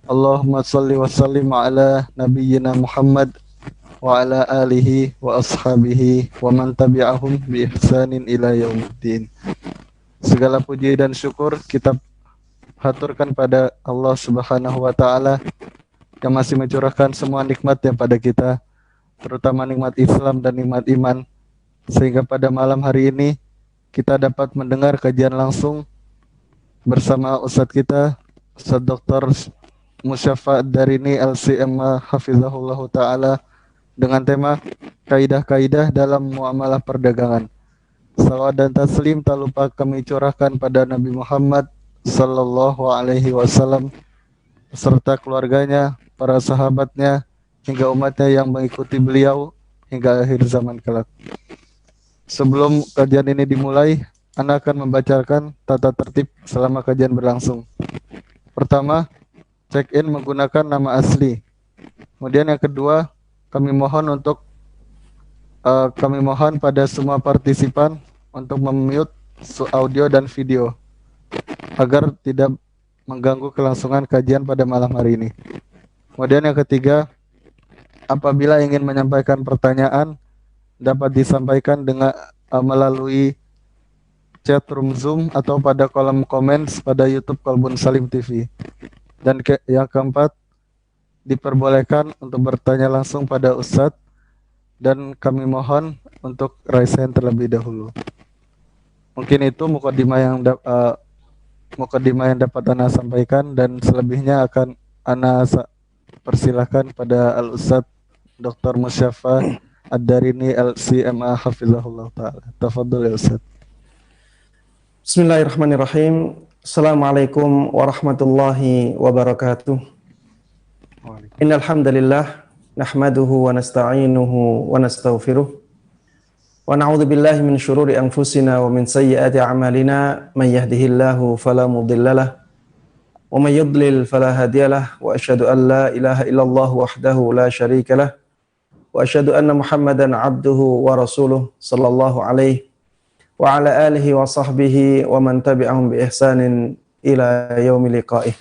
Allahumma salli wa sallim ala nabiyyina Muhammad wa ala alihi wa ashabihi wa man tabi'ahum bi ihsanin ila yaumiddin. Segala puji dan syukur kita haturkan pada Allah Subhanahu wa taala yang masih mencurahkan semua nikmat yang pada kita, terutama nikmat Islam dan nikmat iman, sehingga pada malam hari ini kita dapat mendengar kajian langsung bersama Ustadz kita, Ustadz Dr. Musyafa Ad-Darini LCMA Hafizahullah Ta'ala dengan tema Kaidah-kaidah dalam muamalah perdagangan. Salawat dan taslim tak lupa kami curahkan pada Nabi Muhammad Sallallahu Alaihi Wasallam beserta keluarganya, para sahabatnya, hingga umatnya yang mengikuti beliau hingga akhir zaman kelak. Sebelum kajian ini dimulai, Anda akan membacakan tata tertib selama kajian berlangsung. Pertama, check-in menggunakan nama asli. Kemudian yang kedua, kami mohon pada semua partisipan untuk memute audio dan video agar tidak mengganggu kelangsungan kajian pada malam hari ini. Kemudian yang ketiga, apabila ingin menyampaikan pertanyaan dapat disampaikan dengan melalui chat room Zoom atau pada kolom komen pada YouTube Kolbun Salim TV. Dan yang keempat, diperbolehkan untuk bertanya langsung pada Ustadz dan kami mohon untuk raise hand terlebih dahulu. Mungkin itu mukadimah yang dapat Ana sampaikan, dan selebihnya akan Ana persilahkan pada Al-Ustadz Dr. Musyafa Ad-Darini LCMA Hafizahullah Ta'ala. Tafadhol ya Ustadz. Bismillahirrahmanirrahim. Assalamualaikum warahmatullahi wabarakatuh. Innal hamdalillah nahmaduhu wa nasta'inuhu wa nastaghfiruh wa na'udzu billahi min syururi anfusina wa min sayyiati a'malina may yahdihillahu fala mudhillalah wa may yudlil fala hadiyalah wa asyhadu an la ilaha illallah wahdahu la syarikalah wa asyhadu anna Muhammadan abduhu wa rasuluh sallallahu alaihi wa ala alihi wa sahbihi wa man tabi'ahum bi ihsanin ila yaumil liqa'ih.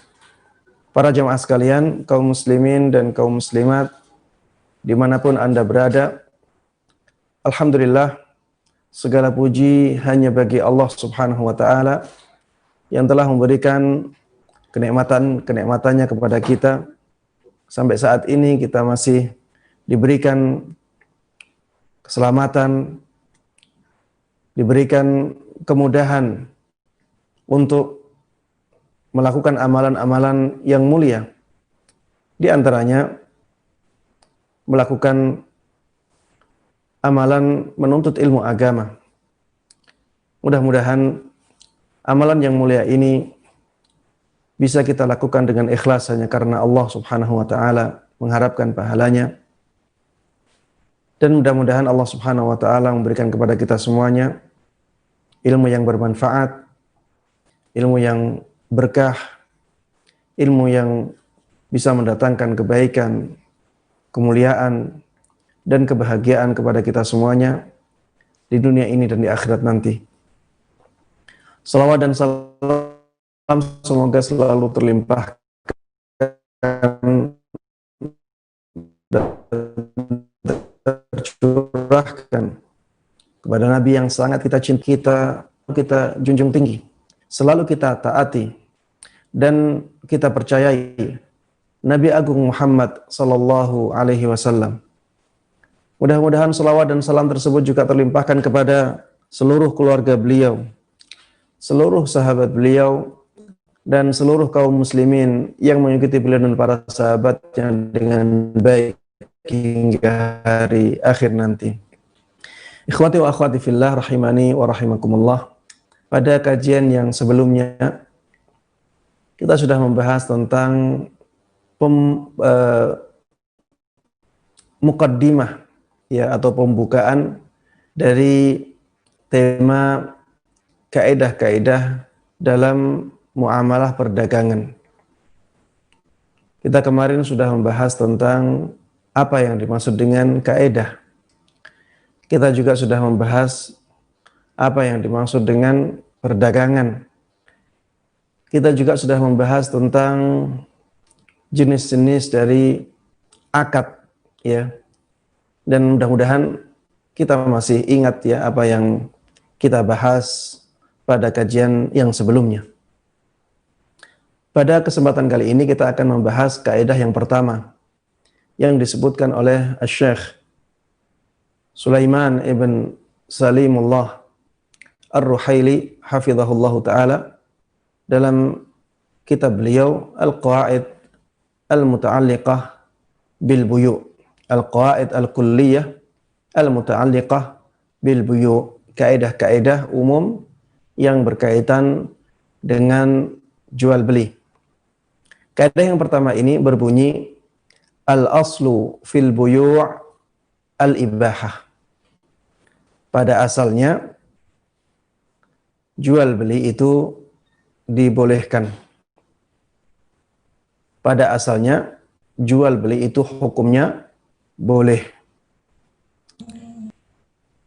Para jemaah sekalian, kaum muslimin dan kaum muslimat dimanapun Anda berada, alhamdulillah segala puji hanya bagi Allah Subhanahu wa taala yang telah memberikan kenikmatan-kenikmatannya kepada kita. Sampai saat ini kita masih diberikan keselamatan, diberikan kemudahan untuk melakukan amalan-amalan yang mulia. Di antaranya melakukan amalan menuntut ilmu agama. Mudah-mudahan amalan yang mulia ini bisa kita lakukan dengan ikhlas hanya karena Allah Subhanahu wa taala mengharapkan pahalanya. Dan mudah-mudahan Allah Subhanahu wa taala memberikan kepada kita semuanya ilmu yang bermanfaat, ilmu yang berkah, ilmu yang bisa mendatangkan kebaikan, kemuliaan, dan kebahagiaan kepada kita semuanya di dunia ini dan di akhirat nanti. Salawat dan salam semoga selalu terlimpahkan dan tercurahkan kepada Nabi yang sangat kita cinta, kita junjung tinggi, selalu kita taati dan kita percayai, Nabi Agung Muhammad sallallahu alaihi wasallam. Mudah-mudahan salawat dan salam tersebut juga terlimpahkan kepada seluruh keluarga beliau, seluruh sahabat beliau, dan seluruh kaum muslimin yang mengikuti beliau dan para sahabatnya dengan baik hingga hari akhir nanti. Ikhwati wa akhwati fillah rahimani wa rahimakumullah. Pada kajian yang sebelumnya kita sudah membahas tentang muqaddimah ya, atau pembukaan dari tema kaidah-kaidah dalam muamalah perdagangan. Kita kemarin sudah membahas tentang apa yang dimaksud dengan kaidah. Kita juga sudah membahas apa yang dimaksud dengan perdagangan. Kita juga sudah membahas tentang jenis-jenis dari akad, ya. Dan mudah-mudahan kita masih ingat ya apa yang kita bahas pada kajian yang sebelumnya. Pada kesempatan kali ini kita akan membahas kaidah yang pertama yang disebutkan oleh Syekh Sulaiman ibn Salimullah Ar-Ruhaili hafizahullahu taala dalam kitab beliau Al-Qawaid Al-Muta'alliqah bil Buyu', Al-Qawaid Al-Kulliyah Al-Muta'alliqah bil Buyu', kaidah-kaidah umum yang berkaitan dengan jual beli. Kaidah yang pertama ini berbunyi al-aslu fil buyu' al-ibahah. Pada asalnya jual beli itu dibolehkan. Pada asalnya jual beli itu hukumnya boleh.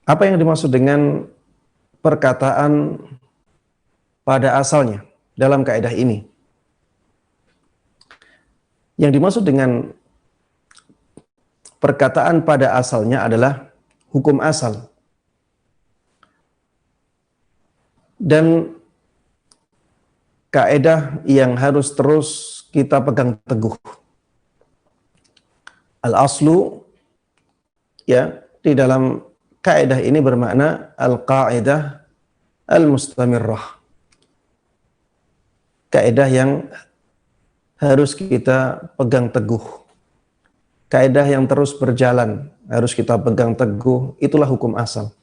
Apa yang dimaksud dengan perkataan pada asalnya dalam kaidah ini? Yang dimaksud dengan perkataan pada asalnya adalah hukum asal. Dan kaidah yang harus terus kita pegang teguh. Al-aslu, ya, di dalam kaidah ini bermakna al-qaidah al-mustamirrah. Kaidah yang harus kita pegang teguh. Kaidah yang terus berjalan harus kita pegang teguh, itulah hukum asal.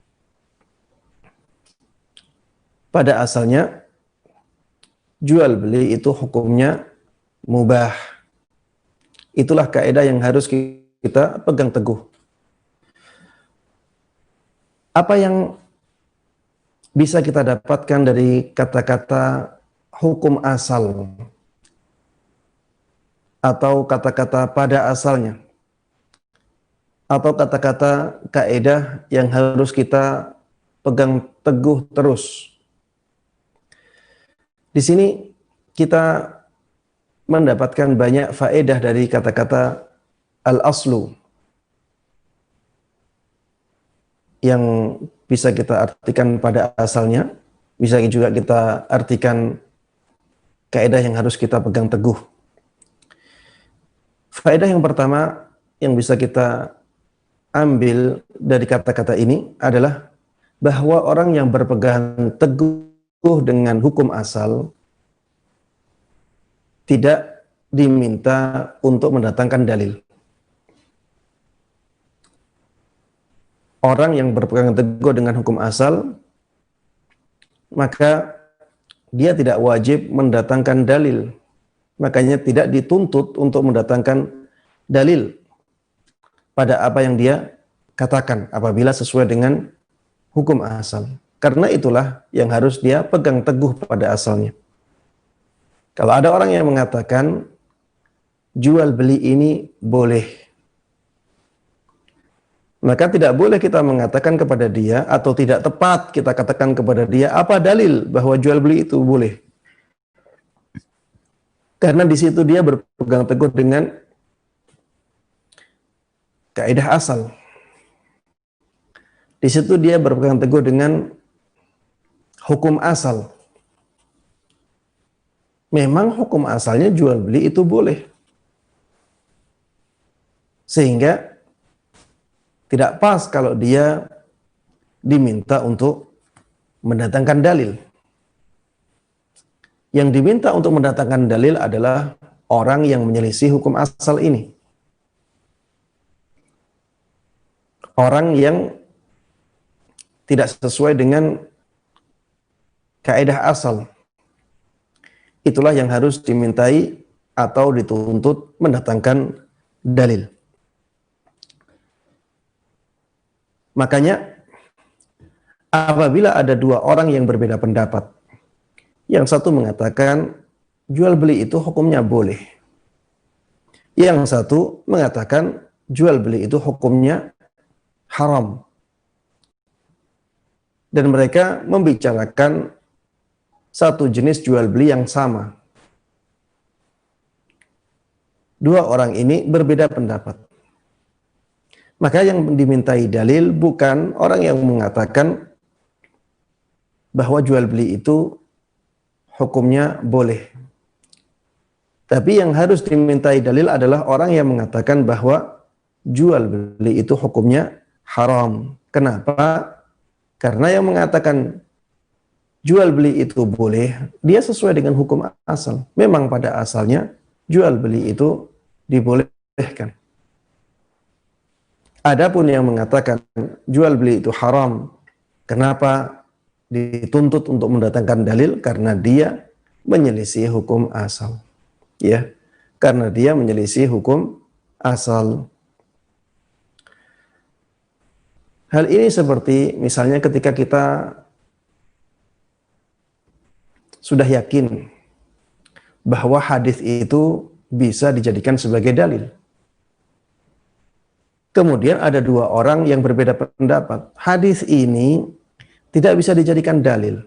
Pada asalnya jual beli itu hukumnya mubah. Itulah kaidah yang harus kita pegang teguh. Apa yang bisa kita dapatkan dari kata-kata hukum asal atau kata-kata pada asalnya atau kata-kata kaidah yang harus kita pegang teguh terus? Di sini kita mendapatkan banyak faedah dari kata-kata al-aslu yang bisa kita artikan pada asalnya, bisa juga kita artikan kaidah yang harus kita pegang teguh. Faedah yang pertama yang bisa kita ambil dari kata-kata ini adalah bahwa orang yang berpegang teguh dengan hukum asal tidak diminta untuk mendatangkan dalil. Orang yang berpegang teguh dengan hukum asal, maka dia tidak wajib mendatangkan dalil. Makanya tidak dituntut untuk mendatangkan dalil pada apa yang dia katakan apabila sesuai dengan hukum asal. Karena itulah yang harus dia pegang teguh pada asalnya. Kalau ada orang yang mengatakan jual beli ini boleh, maka tidak boleh kita mengatakan kepada dia atau tidak tepat kita katakan kepada dia apa dalil bahwa jual beli itu boleh. Karena di situ dia berpegang teguh dengan kaidah asal. Di situ dia berpegang teguh dengan hukum asal. Memang hukum asalnya jual beli itu boleh. Sehingga tidak pas kalau dia diminta untuk mendatangkan dalil. Yang diminta untuk mendatangkan dalil adalah orang yang menyelisih hukum asal ini. Orang yang tidak sesuai dengan kaidah asal. Itulah yang harus dimintai atau dituntut mendatangkan dalil. Makanya apabila ada dua orang yang berbeda pendapat, yang satu mengatakan jual beli itu hukumnya boleh, yang satu mengatakan jual beli itu hukumnya haram, dan mereka membicarakan satu jenis jual beli yang sama. dua orang ini berbeda pendapat. Maka yang dimintai dalil bukan orang yang mengatakan bahwa jual beli itu hukumnya boleh. Tapi yang harus dimintai dalil adalah orang yang mengatakan bahwa jual beli itu hukumnya haram. Kenapa? Karena yang mengatakan jual beli itu boleh, dia sesuai dengan hukum asal. Memang pada asalnya jual beli itu dibolehkan. Adapun yang mengatakan jual beli itu haram, kenapa dituntut untuk mendatangkan dalil? Karena dia menyelisih hukum asal. Ya, karena dia menyelisih hukum asal. Hal ini seperti misalnya ketika kita sudah yakin bahwa hadis itu bisa dijadikan sebagai dalil. Kemudian ada dua orang yang berbeda pendapat. Hadis ini tidak bisa dijadikan dalil.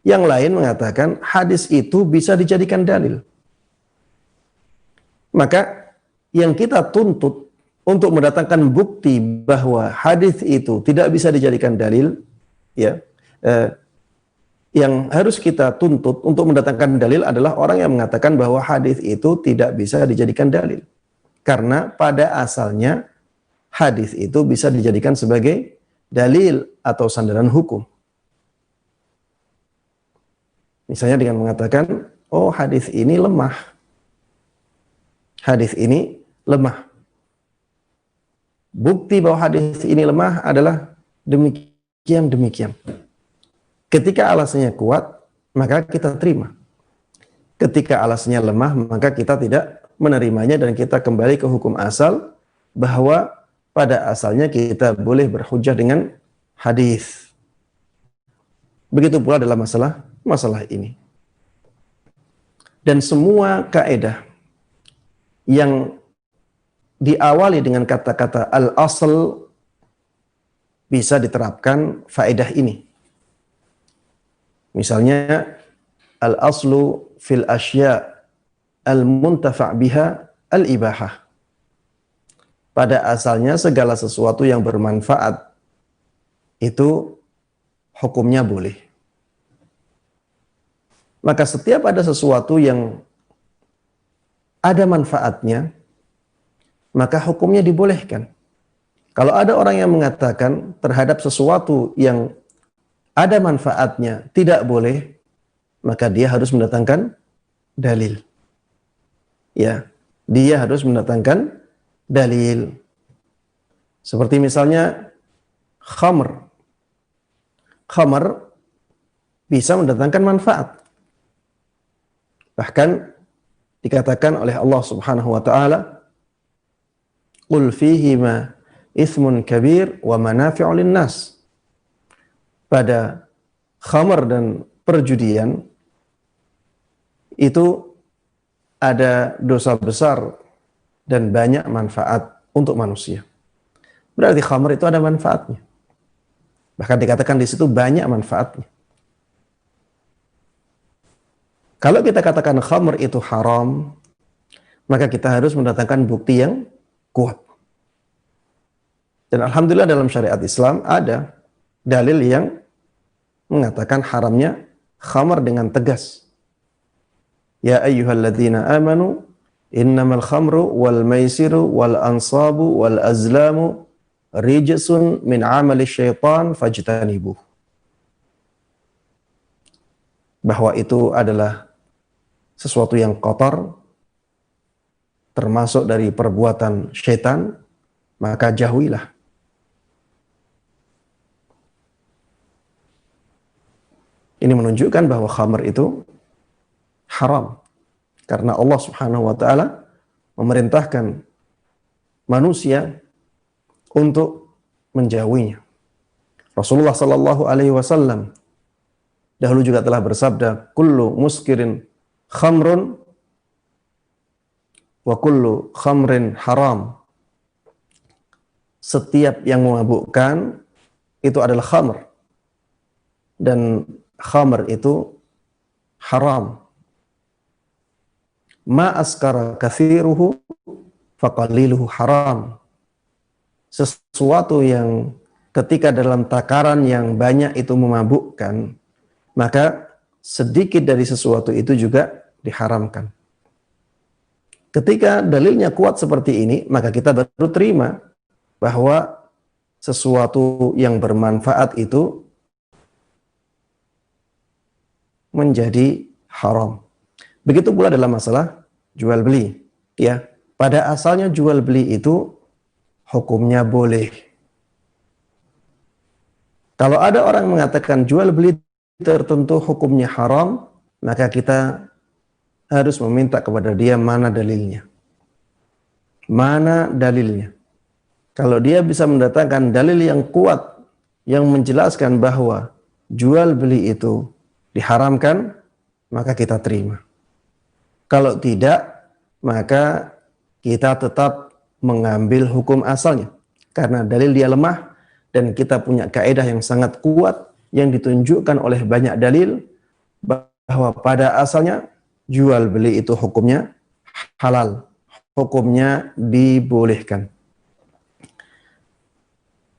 Yang lain mengatakan hadis itu bisa dijadikan dalil. Maka yang kita tuntut untuk mendatangkan bukti bahwa hadis itu tidak bisa dijadikan dalil, ya, yang harus kita tuntut untuk mendatangkan dalil adalah orang yang mengatakan bahwa hadis itu tidak bisa dijadikan dalil. Karena pada asalnya hadis itu bisa dijadikan sebagai dalil atau sandaran hukum. Misalnya dengan mengatakan, oh hadis ini lemah. Hadis ini lemah. Bukti bahwa hadis ini lemah adalah demikian. Ketika alasannya kuat, maka kita terima. Ketika alasannya lemah, maka kita tidak menerimanya dan kita kembali ke hukum asal bahwa pada asalnya kita boleh berhujjah dengan hadis. Begitu pula dalam masalah ini. Dan semua kaidah yang diawali dengan kata-kata al-asl bisa diterapkan faedah ini. Misalnya al-aslu fil asya al-muntafa' biha al-ibahah. Pada asalnya segala sesuatu yang bermanfaat itu hukumnya boleh. Maka setiap ada sesuatu yang ada manfaatnya, maka hukumnya dibolehkan. Kalau ada orang yang mengatakan terhadap sesuatu yang ada manfaatnya tidak boleh, maka dia harus mendatangkan dalil. Ya, dia harus mendatangkan dalil. Seperti misalnya khamr. Khamr bisa mendatangkan manfaat. Bahkan dikatakan oleh Allah Subhanahu wa taala, "Qul fihima itsmun kabir wa manafi'u lin-nas." Pada khamr dan perjudian itu ada dosa besar dan banyak manfaat untuk manusia. Berarti khamr itu ada manfaatnya. Bahkan dikatakan di situ banyak manfaatnya. Kalau kita katakan khamr itu haram, maka kita harus mendatangkan bukti yang kuat. Dan alhamdulillah dalam syariat Islam ada dalil yang mengatakan haramnya khamr dengan tegas. Ya ayyuhalladzina amanu innamal khamru wal maisiru wal ansabu wal azlamu rijsun min amali syaitan fajtanibuh. Bahwa itu adalah sesuatu yang kotor, termasuk dari perbuatan syaitan, maka jauhilah. Ini menunjukkan bahwa khamr itu haram. Karena Allah Subhanahu wa ta'ala memerintahkan manusia untuk menjauhinya. Rasulullah sallallahu alaihi wasallam dahulu juga telah bersabda, kullu muskirin khamrun wa kullu khamrin haram. Setiap yang memabukkan itu adalah khamr. Dan khamr itu haram. ma askara katsiruhu faqaliluhu haram. Sesuatu yang ketika dalam takaran yang banyak itu memabukkan, maka sedikit dari sesuatu itu juga diharamkan. Ketika dalilnya kuat seperti ini, maka kita baru terima bahwa sesuatu yang bermanfaat itu menjadi haram. Begitu pula dalam masalah jual beli, ya. Pada asalnya jual beli itu hukumnya boleh. Kalau ada orang mengatakan jual beli tertentu hukumnya haram, maka kita harus meminta kepada dia mana dalilnya. Mana dalilnya? Kalau dia bisa mendatangkan dalil yang kuat yang menjelaskan bahwa jual beli itu diharamkan, maka kita terima. Kalau tidak, maka kita tetap mengambil hukum asalnya. Karena dalil dia lemah dan kita punya kaidah yang sangat kuat yang ditunjukkan oleh banyak dalil bahwa pada asalnya jual beli itu hukumnya halal, hukumnya dibolehkan.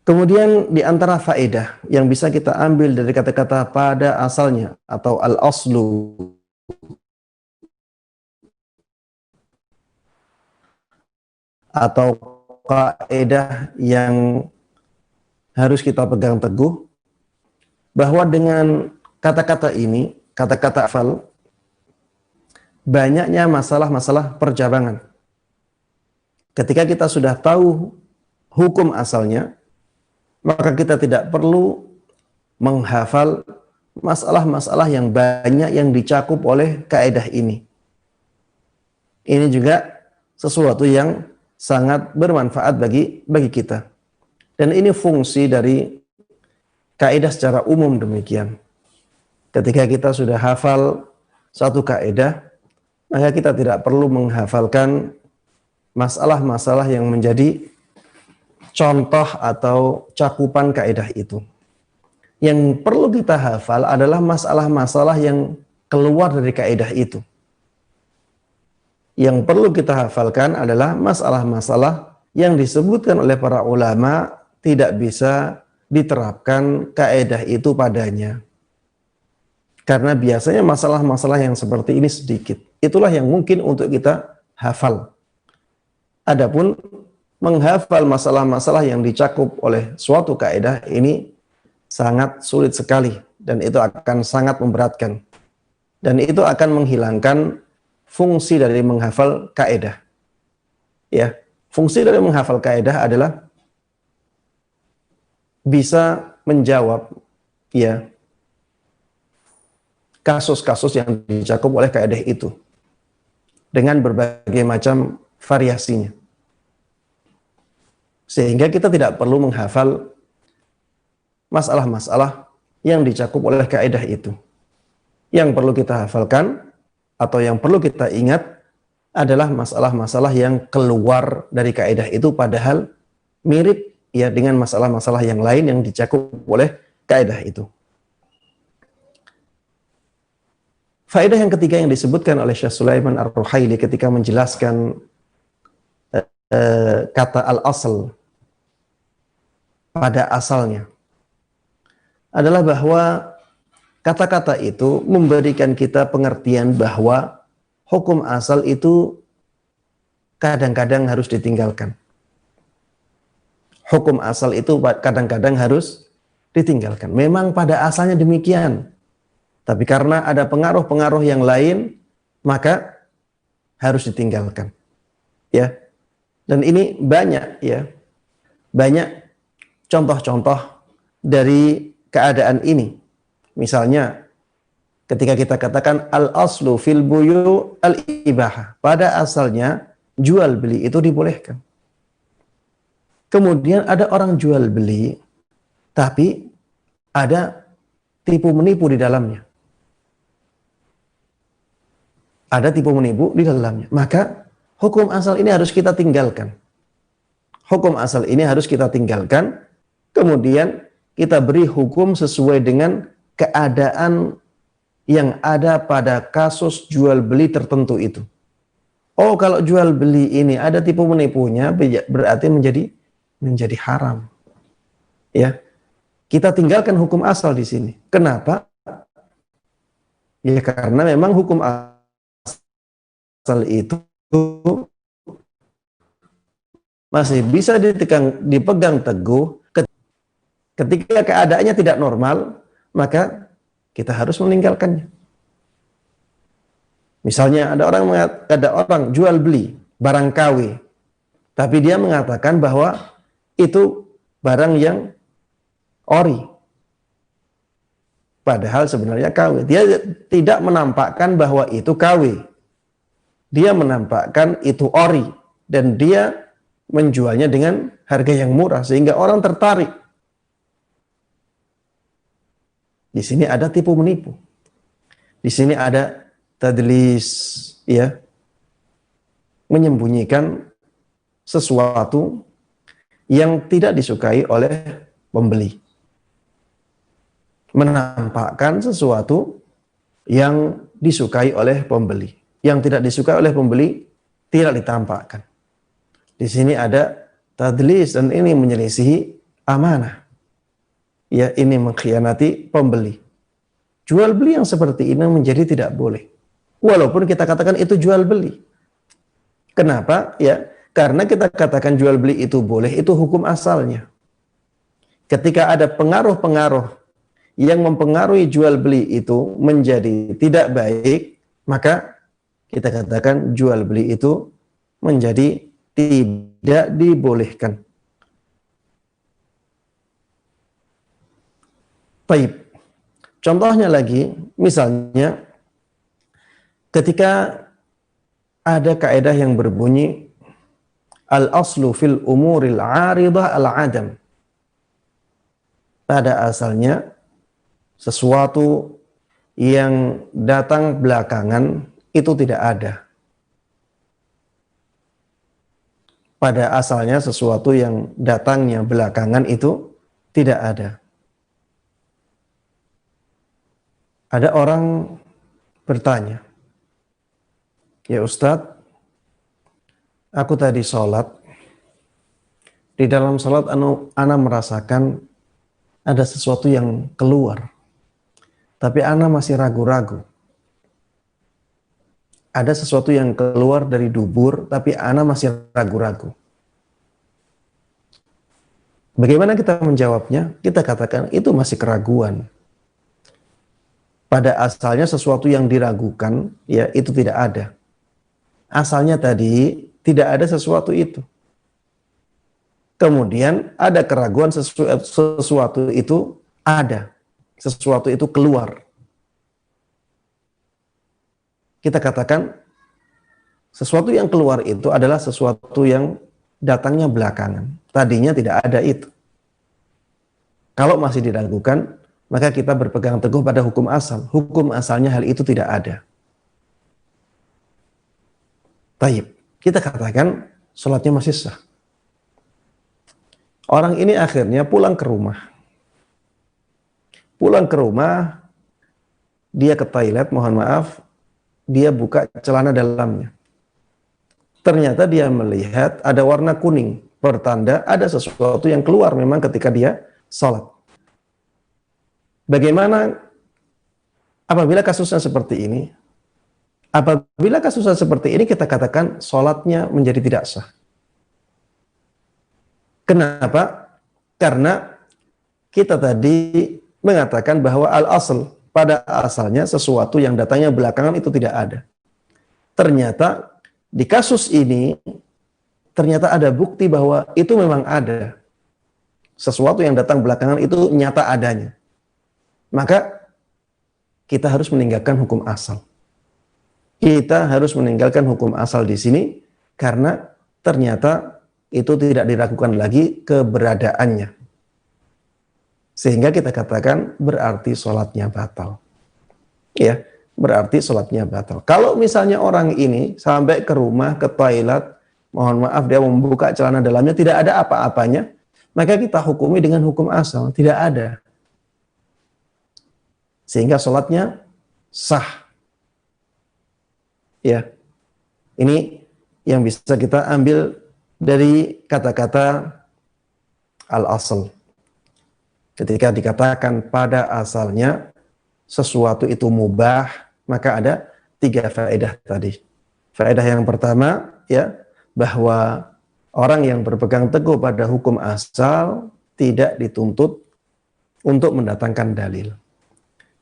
Kemudian di antara faedah yang bisa kita ambil dari kata-kata pada asalnya atau al-aslu, atau kaidah yang harus kita pegang teguh, bahwa dengan kata-kata ini, kata-kata afal, banyaknya masalah-masalah percabangan. Ketika kita sudah tahu hukum asalnya, maka kita tidak perlu menghafal masalah-masalah yang banyak yang dicakup oleh kaidah ini. Ini juga sesuatu yang sangat bermanfaat bagi kita. Dan ini fungsi dari kaidah secara umum demikian. Ketika kita sudah hafal satu kaidah, maka kita tidak perlu menghafalkan masalah-masalah yang menjadi contoh atau cakupan kaidah itu. Yang perlu kita hafal adalah masalah-masalah yang keluar dari kaidah itu. Yang perlu kita hafalkan adalah masalah-masalah yang disebutkan oleh para ulama tidak bisa diterapkan kaidah itu padanya. Karena biasanya masalah-masalah yang seperti ini sedikit. Itulah yang mungkin untuk kita hafal. Adapun menghafal masalah-masalah yang dicakup oleh suatu kaidah ini sangat sulit sekali dan itu akan sangat memberatkan. Dan itu akan menghilangkan fungsi dari menghafal kaidah. Ya, fungsi dari menghafal kaidah adalah bisa menjawab ya kasus-kasus yang dicakup oleh kaidah itu dengan berbagai macam variasinya. Sehingga kita tidak perlu menghafal masalah-masalah yang dicakup oleh kaidah itu. Yang perlu kita hafalkan atau yang perlu kita ingat adalah masalah-masalah yang keluar dari kaidah itu padahal mirip ya dengan masalah-masalah yang lain yang dicakup oleh kaidah itu. Faedah yang ketiga yang disebutkan oleh Syekh Sulaiman Ar-Ruhaili ketika menjelaskan kata al-asl pada asalnya adalah bahwa kata-kata itu memberikan kita pengertian bahwa hukum asal itu kadang-kadang harus ditinggalkan. Hukum asal itu kadang-kadang harus ditinggalkan. Memang pada asalnya demikian. Tapi karena ada pengaruh-pengaruh yang lain, maka harus ditinggalkan. Ya. Dan ini banyak ya. Banyak contoh-contoh dari keadaan ini. Misalnya ketika kita katakan al-aslu fil buyu al-ibahah. Pada asalnya jual beli itu dibolehkan. Kemudian ada orang jual beli tapi ada tipu menipu di dalamnya. Ada tipu menipu di dalamnya. Maka hukum asal ini harus kita tinggalkan. Hukum asal ini harus kita tinggalkan. Kemudian kita beri hukum sesuai dengan keadaan yang ada pada kasus jual beli tertentu itu. Oh, kalau jual beli ini ada tipu menipunya, berarti menjadi haram. Ya, kita tinggalkan hukum asal di sini. Kenapa? Ya karena memang hukum asal itu masih bisa dipegang teguh. Ketika keadaannya tidak normal, maka kita harus meninggalkannya. Misalnya ada orang jual beli barang KW, tapi dia mengatakan bahwa itu barang yang ori. Padahal sebenarnya KW. Dia tidak menampakkan bahwa itu KW. Dia menampakkan itu ori. Dan dia menjualnya dengan harga yang murah sehingga orang tertarik. Di sini ada tipu menipu. Di sini ada tadlis, ya. Menyembunyikan sesuatu yang tidak disukai oleh pembeli. Menampakkan sesuatu yang disukai oleh pembeli. Yang tidak disukai oleh pembeli tidak ditampakkan. Di sini ada tadlis dan ini menyelisihi amanah. Ya, ini mengkhianati pembeli. Jual beli yang seperti ini menjadi tidak boleh. Walaupun kita katakan itu jual beli. Kenapa? Ya, karena kita katakan jual beli itu boleh, itu hukum asalnya. Ketika ada pengaruh-pengaruh yang mempengaruhi jual beli itu menjadi tidak baik, maka kita katakan jual beli itu menjadi tidak dibolehkan. Baik. Contohnya lagi, misalnya ketika ada kaidah yang berbunyi al-aslu fil umuril 'aridah al-'adam. Pada asalnya sesuatu yang datang belakangan itu tidak ada. Pada asalnya sesuatu yang datangnya belakangan itu tidak ada. Ada orang bertanya, "Ya Ustadz, aku tadi sholat, di dalam sholat ana merasakan ada sesuatu yang keluar, tapi ana masih ragu-ragu. Ada sesuatu yang keluar dari dubur, tapi ana masih ragu-ragu. Bagaimana kita menjawabnya? Kita katakan itu masih keraguan. Pada asalnya sesuatu yang diragukan, ya itu tidak ada. Asalnya tadi tidak ada sesuatu itu. Kemudian ada keraguan sesuatu itu ada. Sesuatu itu keluar. Kita katakan sesuatu yang keluar itu adalah sesuatu yang datangnya belakangan. Tadinya tidak ada itu. Kalau masih diragukan, maka kita berpegang teguh pada hukum asal. Hukum asalnya hal itu tidak ada. Taib. Kita katakan sholatnya masih sah. Orang ini akhirnya pulang ke rumah. Pulang ke rumah, dia ke toilet, mohon maaf, dia buka celana dalamnya. Ternyata dia melihat ada warna kuning, pertanda ada sesuatu yang keluar memang ketika dia sholat. Bagaimana apabila kasusnya seperti ini? Apabila kasusnya seperti ini, kita katakan sholatnya menjadi tidak sah. Kenapa? Karena kita tadi mengatakan bahwa al-asl, pada asalnya sesuatu yang datangnya belakangan itu tidak ada. Ternyata di kasus ini, ternyata ada bukti bahwa itu memang ada. Sesuatu yang datang belakangan itu nyata adanya. Maka kita harus meninggalkan hukum asal. Kita harus meninggalkan hukum asal di sini karena ternyata itu tidak diragukan lagi keberadaannya. Sehingga kita katakan berarti sholatnya batal. Ya, berarti sholatnya batal. Kalau misalnya orang ini sampai ke rumah, ke toilet, mohon maaf dia membuka celana dalamnya tidak ada apa-apanya, maka kita hukumi dengan hukum asal, tidak ada. Sehingga sholatnya sah. Ya, ini yang bisa kita ambil dari kata-kata al-asl. Ketika dikatakan pada asalnya sesuatu itu mubah, maka ada 3 faedah tadi. Faedah yang pertama, ya, bahwa orang yang berpegang teguh pada hukum asal tidak dituntut untuk mendatangkan dalil.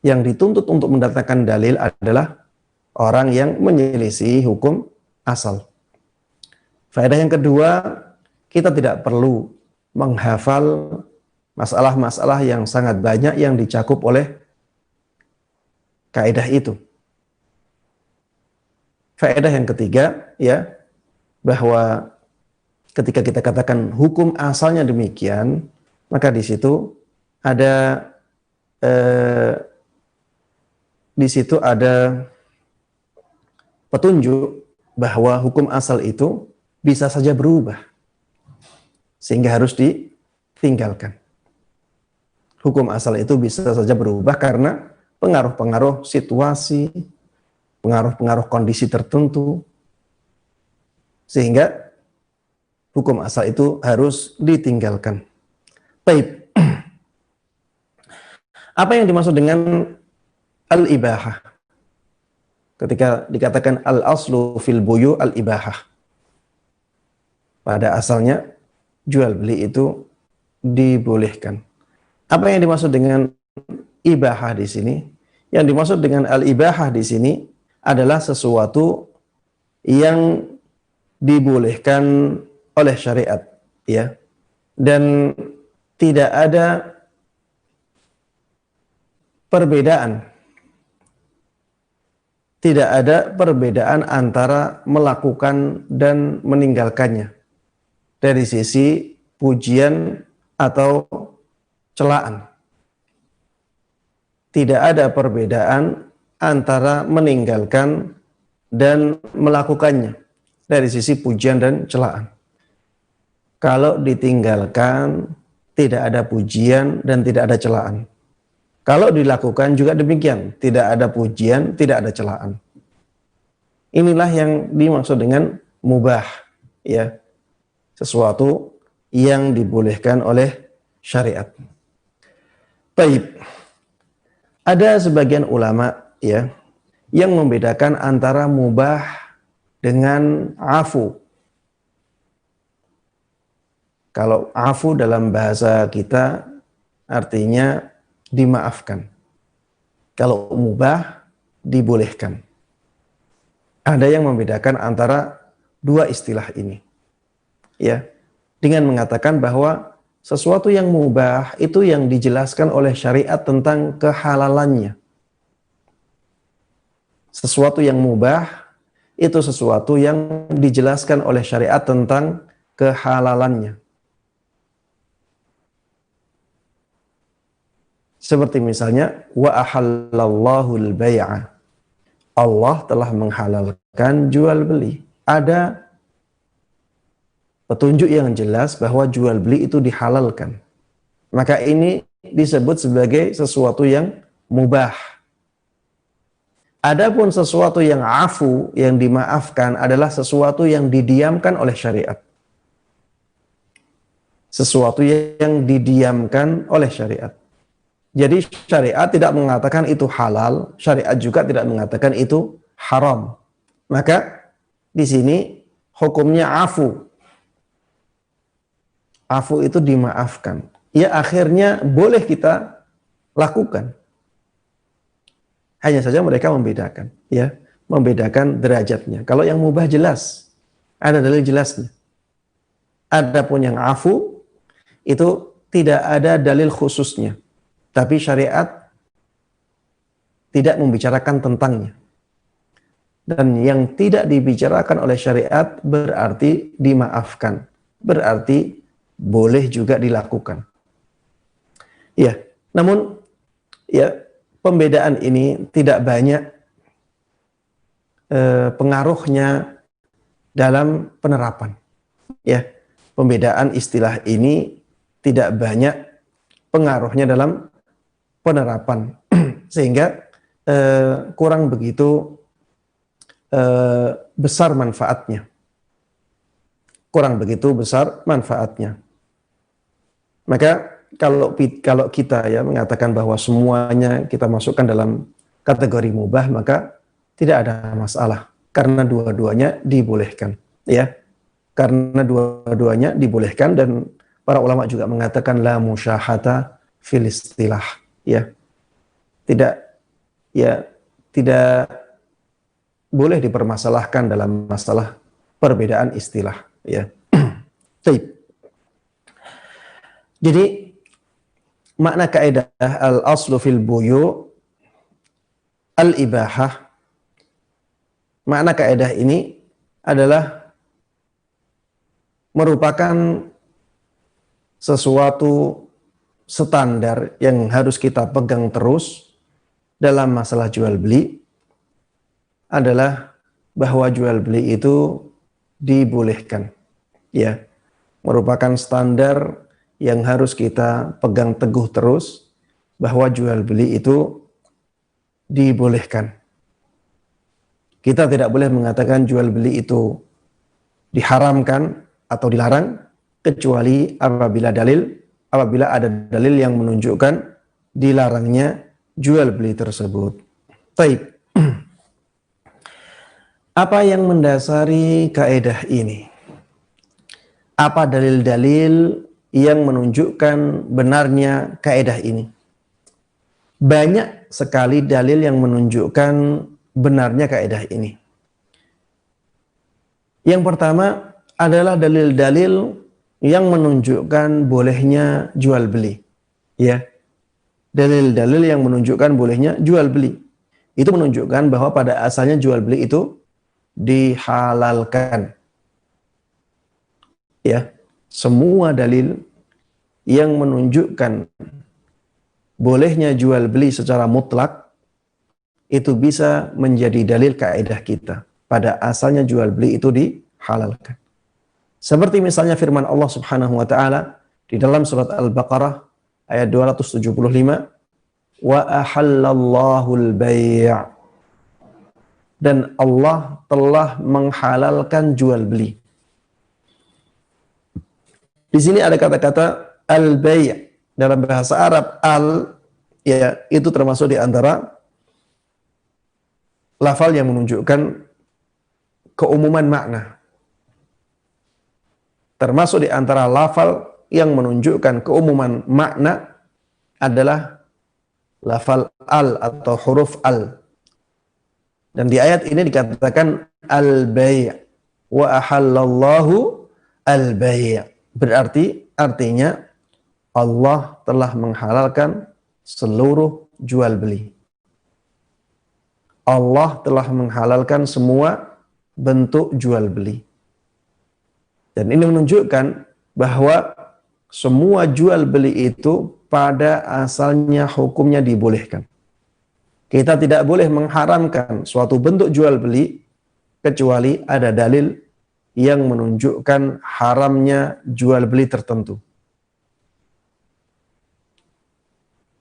Yang dituntut untuk mendatangkan dalil adalah orang yang menyelisih hukum asal. Faedah yang kedua, kita tidak perlu menghafal masalah-masalah yang sangat banyak yang dicakup oleh kaidah itu. Faedah yang ketiga, ya, bahwa ketika kita katakan hukum asalnya demikian, maka di situ ada petunjuk bahwa hukum asal itu bisa saja berubah, sehingga harus ditinggalkan. Hukum asal itu bisa saja berubah karena pengaruh-pengaruh situasi, pengaruh-pengaruh kondisi tertentu, sehingga hukum asal itu harus ditinggalkan. Baik. Apa yang dimaksud dengan al-ibahah? Ketika dikatakan al-aslu fil buyu al-ibahah. Pada asalnya jual beli itu dibolehkan. Apa yang dimaksud dengan ibahah di sini? Yang dimaksud dengan al-ibahah di sini adalah sesuatu yang dibolehkan oleh syariat, ya. Dan tidak ada perbedaan antara melakukan dan meninggalkannya dari sisi pujian atau celaan. Tidak ada perbedaan antara meninggalkan dan melakukannya dari sisi pujian dan celaan. Kalau ditinggalkan, tidak ada pujian dan tidak ada celaan. Kalau dilakukan juga demikian, tidak ada pujian, tidak ada celaan. Inilah yang dimaksud dengan mubah, ya. Sesuatu yang dibolehkan oleh syariat. Baik. Ada sebagian ulama, ya, yang membedakan antara mubah dengan afu. Kalau afu dalam bahasa kita artinya dimaafkan. Kalau mubah dibolehkan. Ada yang membedakan antara dua istilah ini. Ya, dengan mengatakan bahwa sesuatu yang mubah itu yang dijelaskan oleh syariat tentang kehalalannya. Sesuatu yang mubah itu sesuatu yang dijelaskan oleh syariat tentang kehalalannya. Seperti misalnya wa ahallallahu al-bai'a. Allah telah menghalalkan jual beli. Ada petunjuk yang jelas bahwa jual beli itu dihalalkan. Maka ini disebut sebagai sesuatu yang mubah. Adapun sesuatu yang afu, yang dimaafkan adalah sesuatu yang didiamkan oleh syariat. Sesuatu yang didiamkan oleh syariat. Jadi syariat tidak mengatakan itu halal, syariat juga tidak mengatakan itu haram. Maka di sini hukumnya afu. Afu itu dimaafkan. Ya akhirnya boleh kita lakukan. Hanya saja mereka membedakan, ya, membedakan derajatnya. Kalau yang mubah jelas, ada dalil jelasnya. Adapun yang afu itu tidak ada dalil khususnya. Tapi syariat tidak membicarakan tentangnya. Dan yang tidak dibicarakan oleh syariat berarti dimaafkan. Berarti boleh juga dilakukan. Ya, namun ya pembedaan ini tidak banyak pengaruhnya dalam penerapan. Ya, pembedaan istilah ini tidak banyak pengaruhnya dalam penerapan, sehingga kurang begitu besar manfaatnya. kurang begitu besar manfaatnya. Maka kalau kita ya mengatakan bahwa semuanya kita masukkan dalam kategori mubah, maka tidak ada masalah karena dua-duanya dibolehkan, ya. Karena dua-duanya dibolehkan, dan para ulama juga mengatakan la musyahata fil istilah, ya. Tidak boleh dipermasalahkan dalam masalah perbedaan istilah, ya. Baik. Jadi makna kaidah al-aslu fil buyu al-ibahah, makna kaidah ini adalah merupakan sesuatu standar yang harus kita pegang terus dalam masalah jual beli, adalah bahwa jual beli itu dibolehkan, ya. Merupakan standar yang harus kita pegang teguh terus, bahwa jual beli itu dibolehkan. Kita tidak boleh mengatakan jual beli itu diharamkan atau dilarang, kecuali apabila ada dalil yang menunjukkan dilarangnya jual beli tersebut. Baik. Apa yang mendasari kaidah ini? Apa dalil-dalil yang menunjukkan benarnya kaidah ini? Banyak sekali dalil yang menunjukkan benarnya kaidah ini. Yang pertama adalah dalil-dalil yang menunjukkan bolehnya jual beli, ya. Dalil-dalil yang menunjukkan bolehnya jual beli itu menunjukkan bahwa pada asalnya jual beli itu dihalalkan, ya. Semua dalil yang menunjukkan bolehnya jual beli secara mutlak itu bisa menjadi dalil kaidah kita. Pada asalnya jual beli itu dihalalkan. Seperti misalnya firman Allah Subhanahu wa taala di dalam surat Al-Baqarah ayat 275, wa ahallallahu al-bai', dan Allah telah menghalalkan jual beli. Di sini ada kata-kata al-bai'. Dalam bahasa Arab ya, itu termasuk di antara lafal yang menunjukkan keumuman makna. Termasuk di antara lafal yang menunjukkan keumuman makna adalah lafal al atau huruf al. Dan di ayat ini dikatakan al-bai', wa ahallallahu al-bai'. Berarti artinya Allah telah menghalalkan seluruh jual beli. Allah telah menghalalkan semua bentuk jual beli. Dan ini menunjukkan bahwa semua jual beli itu pada asalnya hukumnya dibolehkan. Kita tidak boleh mengharamkan suatu bentuk jual beli kecuali ada dalil yang menunjukkan haramnya jual beli tertentu.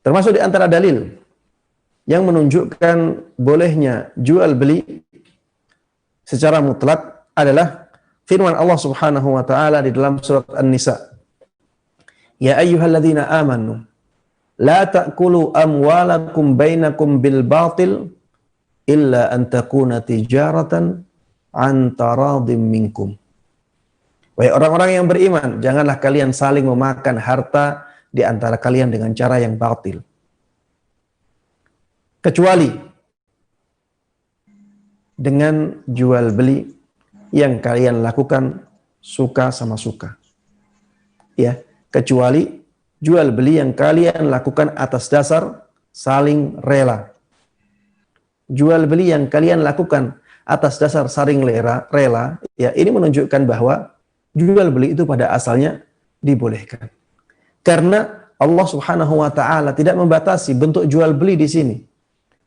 Termasuk di antara dalil yang menunjukkan bolehnya jual beli secara mutlak adalah firman Allah Subhanahu wa taala di dalam surat An-Nisa. Ya ayyuhalladzina amanu la ta'kulu amwalakum bainakum bil batil illa an takuna tijaratan an taradim minkum. Wahai orang-orang yang beriman, janganlah kalian saling memakan harta di antara kalian dengan cara yang batil, kecuali dengan jual beli yang kalian lakukan suka sama suka. Ya, kecuali jual beli yang kalian lakukan atas dasar saling rela. Jual beli yang kalian lakukan atas dasar saling rela, ya, ini menunjukkan bahwa jual beli itu pada asalnya dibolehkan. Karena Allah Subhanahu wa taala tidak membatasi bentuk jual beli di sini.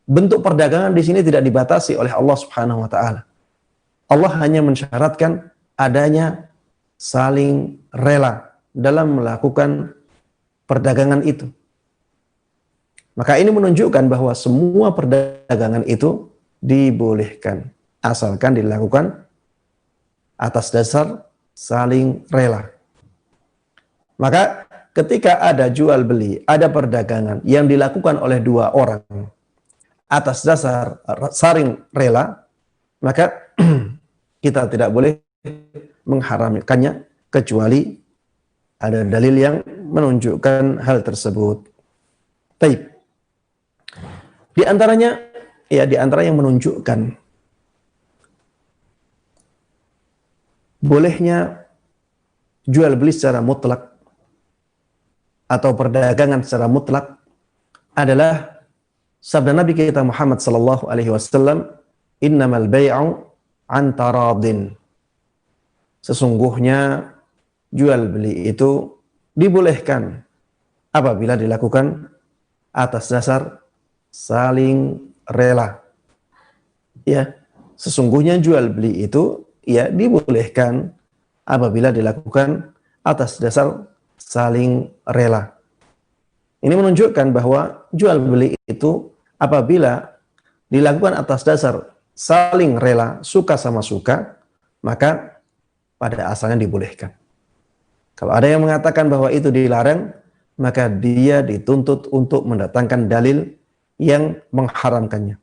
Bentuk perdagangan di sini tidak dibatasi oleh Allah Subhanahu wa taala. Allah hanya mensyaratkan adanya saling rela dalam melakukan perdagangan itu. Maka ini menunjukkan bahwa semua perdagangan itu dibolehkan asalkan dilakukan atas dasar saling rela. Maka ketika ada jual beli, ada perdagangan yang dilakukan oleh dua orang atas dasar saling rela, maka kita tidak boleh mengharamkannya kecuali ada dalil yang menunjukkan hal tersebut. Taib. Di antaranya yang menunjukkan bolehnya jual beli secara mutlak atau perdagangan secara mutlak adalah sabda Nabi kita Muhammad sallallahu alaihi wasallam, "Innamal bai'u an taradin." Sesungguhnya jual beli itu dibolehkan apabila dilakukan atas dasar saling rela. Ya, sesungguhnya jual beli itu dibolehkan apabila dilakukan atas dasar saling rela. Ini menunjukkan bahwa jual beli itu apabila dilakukan atas dasar saling rela, suka sama suka, maka pada asalnya dibolehkan. Kalau ada yang mengatakan bahwa itu dilarang, maka dia dituntut untuk mendatangkan dalil yang mengharamkannya.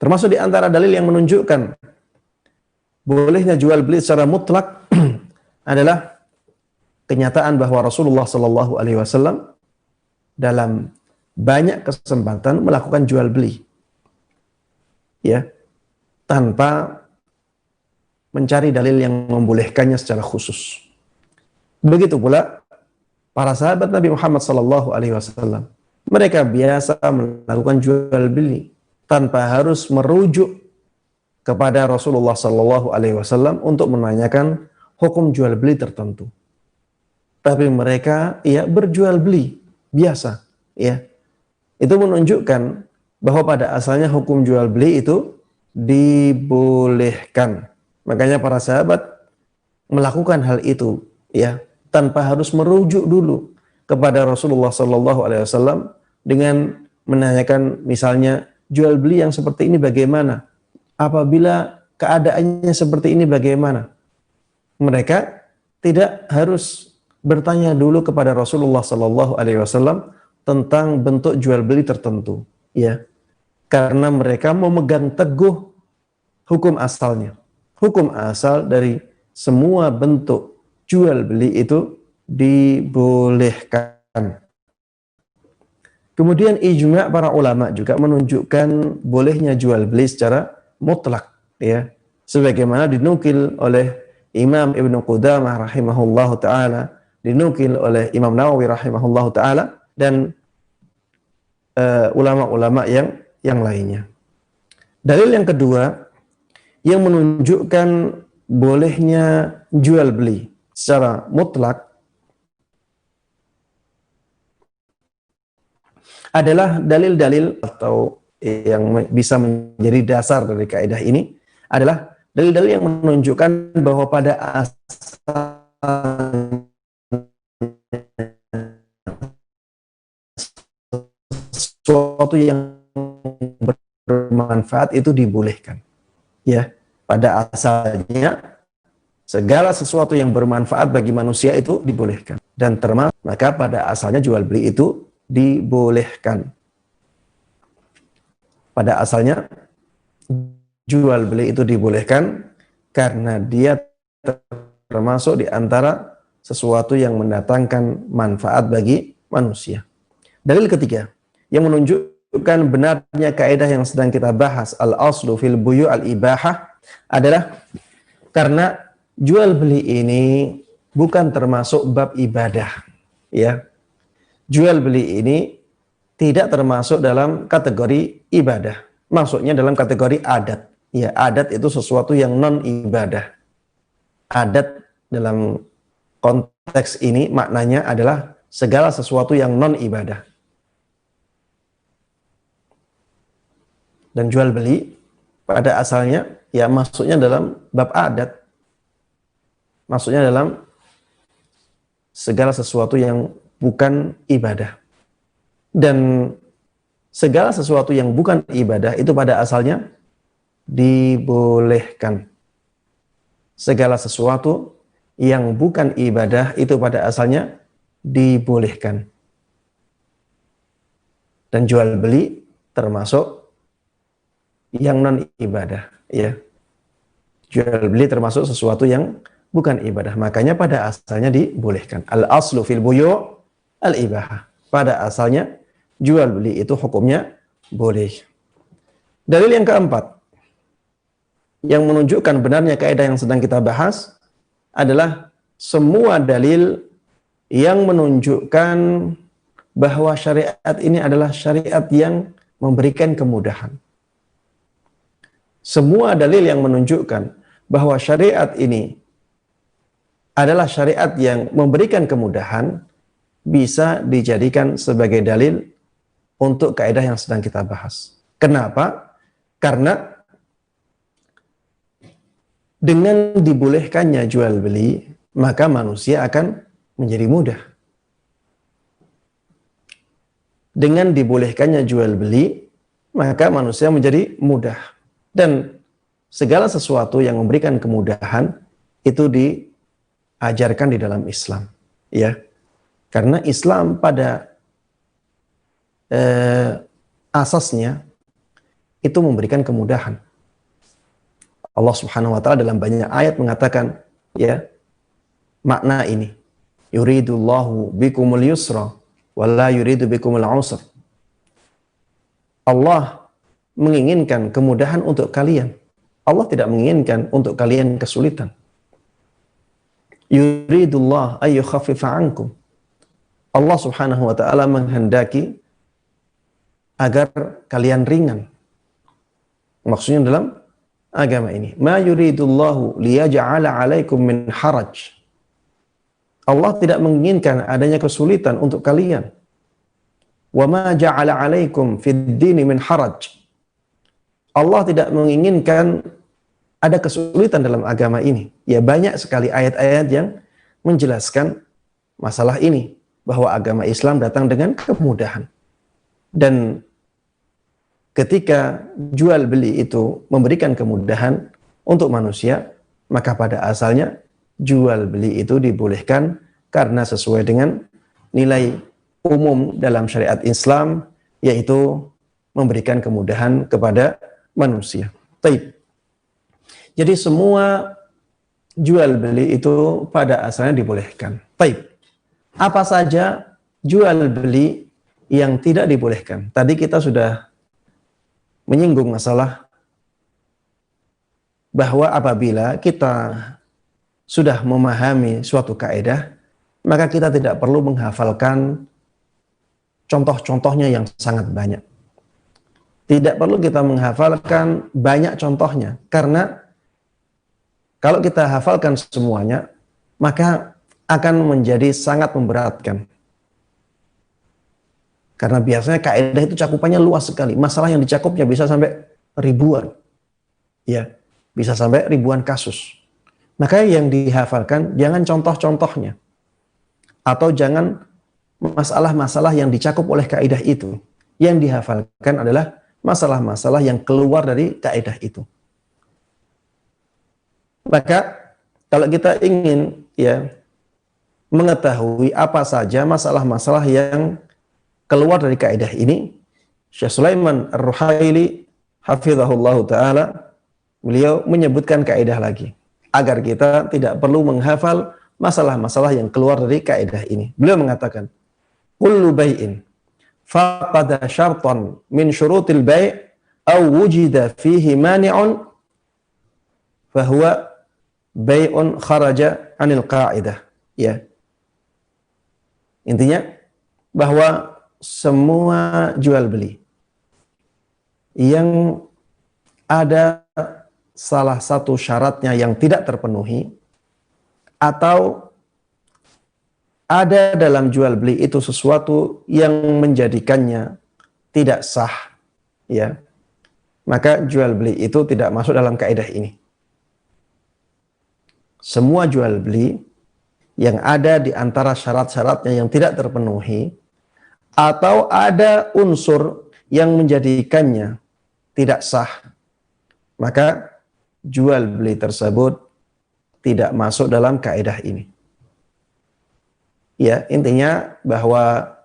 Termasuk di antara dalil yang menunjukkan bolehnya jual beli secara mutlak adalah kenyataan bahwa Rasulullah Shallallahu Alaihi Wasallam dalam banyak kesempatan melakukan jual beli, ya, tanpa mencari dalil yang membolehkannya secara khusus. Begitu pula para sahabat Nabi Muhammad Shallallahu Alaihi Wasallam, mereka biasa melakukan jual beli tanpa harus merujuk kepada Rasulullah Shallallahu Alaihi Wasallam untuk menanyakan hukum jual beli tertentu. Tapi mereka berjual beli biasa, ya. Itu menunjukkan bahwa pada asalnya hukum jual beli itu dibolehkan. Makanya para sahabat melakukan hal itu, ya, tanpa harus merujuk dulu kepada Rasulullah Shallallahu Alaihi Wasallam dengan menanyakan misalnya jual beli yang seperti ini bagaimana, apabila keadaannya seperti ini bagaimana. Mereka tidak harus bertanya dulu kepada Rasulullah Shallallahu Alaihi Wasallam tentang bentuk jual beli tertentu, ya, karena mereka memegang teguh hukum asalnya. Hukum asal dari semua bentuk jual beli itu dibolehkan. Kemudian ijma' para ulama juga menunjukkan bolehnya jual beli secara mutlak, ya. Sebagaimana dinukil oleh Imam Ibnu Qudamah rahimahullahu taala, dinukil oleh Imam Nawawi rahimahullahu taala dan ulama-ulama yang lainnya. Dalil yang kedua yang menunjukkan bolehnya jual beli secara mutlak adalah dalil-dalil atau yang bisa menjadi dasar dari kaidah ini adalah dalil-dalil yang menunjukkan bahwa pada asal sesuatu yang bermanfaat itu dibolehkan, ya. Pada asalnya segala sesuatu yang bermanfaat bagi manusia itu dibolehkan, dan termasuk maka pada asalnya jual beli itu dibolehkan. Pada asalnya jual beli itu dibolehkan karena dia termasuk di antara sesuatu yang mendatangkan manfaat bagi manusia. Dalil ketiga yang menunjukkan benarnya kaidah yang sedang kita bahas, al-aslu fil buyu' al-ibahah, adalah karena jual beli ini bukan termasuk bab ibadah, ya. Jual beli ini tidak termasuk dalam kategori ibadah. Maksudnya dalam kategori adat. Ya, adat itu sesuatu yang non ibadah. Adat dalam konteks ini maknanya adalah segala sesuatu yang non ibadah. Dan jual beli pada asalnya ya masuknya dalam bab adat. Maksudnya dalam segala sesuatu yang bukan ibadah. Dan segala sesuatu yang bukan ibadah itu pada asalnya dibolehkan. segala sesuatu yang bukan ibadah itu pada asalnya dibolehkan. Dan jual beli termasuk yang non ibadah, ya. Jual beli termasuk sesuatu yang bukan ibadah. Makanya pada asalnya dibolehkan. Al aslu fil buyu' al ibahah. Pada asalnya jual beli itu hukumnya boleh. Dalil yang keempat yang menunjukkan benarnya kaidah yang sedang kita bahas adalah semua dalil yang menunjukkan bahwa syariat ini adalah syariat yang memberikan kemudahan. Semua dalil yang menunjukkan bahwa syariat ini adalah syariat yang memberikan kemudahan bisa dijadikan sebagai dalil untuk kaidah yang sedang kita bahas. Kenapa? Karena dengan dibolehkannya jual beli, maka manusia akan menjadi mudah. Dengan dibolehkannya jual beli, maka manusia menjadi mudah. Dan segala sesuatu yang memberikan kemudahan itu diajarkan di dalam Islam, ya. Karena Islam pada asasnya itu memberikan kemudahan. Allah Subhanahu wa taala dalam banyak ayat mengatakan, ya, makna ini. Yuridullahu bikumul yusra wa la yuridu bikumul usra. Allah menginginkan kemudahan untuk kalian. Allah tidak menginginkan untuk kalian kesulitan. Yuridullah ayyukhaffifa ankum. Allah Subhanahu wa taala menghendaki agar kalian ringan. Maksudnya dalam agama ini, ma yuridullahu liyaj'ala 'alaikum min haraj. Allah tidak menginginkan adanya kesulitan untuk kalian. Wa ma ja'ala 'alaikum fid dini min haraj. Allah tidak menginginkan ada kesulitan dalam agama ini. Ya, banyak sekali ayat-ayat yang menjelaskan masalah ini, bahwa agama Islam datang dengan kemudahan. Dan ketika jual beli itu memberikan kemudahan untuk manusia, maka pada asalnya jual beli itu dibolehkan karena sesuai dengan nilai umum dalam syariat Islam, yaitu memberikan kemudahan kepada manusia. Taib. Jadi semua jual beli itu pada asalnya dibolehkan. Taib. Apa saja jual beli yang tidak dibolehkan? Tadi kita sudah menyinggung masalah bahwa apabila kita sudah memahami suatu kaidah, maka kita tidak perlu menghafalkan contoh-contohnya yang sangat banyak. Tidak perlu kita menghafalkan banyak contohnya, karena kalau kita hafalkan semuanya, maka akan menjadi sangat memberatkan. Karena biasanya kaidah itu cakupannya luas sekali. Masalah yang dicakupnya bisa sampai ribuan. Ya, bisa sampai ribuan kasus. Maka yang dihafalkan jangan contoh-contohnya. Atau jangan masalah-masalah yang dicakup oleh kaidah itu. Yang dihafalkan adalah masalah-masalah yang keluar dari kaidah itu. Maka kalau kita ingin mengetahui apa saja masalah-masalah yang keluar dari kaidah ini, Syekh Sulaiman Ar-Ruhaili hafizahullah ta'ala, beliau menyebutkan kaidah lagi agar kita tidak perlu menghafal masalah-masalah yang keluar dari kaidah ini. Beliau mengatakan, kullu bai'in faqada syartan min syurutil bai' aw wujida fihi mani'un fahuwa bai'un kharaja 'anil qa'idah. Ya. Intinya bahwa semua jual beli yang ada salah satu syaratnya yang tidak terpenuhi, atau ada dalam jual beli itu sesuatu yang menjadikannya tidak sah, ya, maka jual beli itu tidak masuk dalam kaidah ini. Semua jual beli yang ada di antara syarat-syaratnya yang tidak terpenuhi, atau ada unsur yang menjadikannya tidak sah, maka jual beli tersebut tidak masuk dalam kaidah ini. Ya, intinya bahwa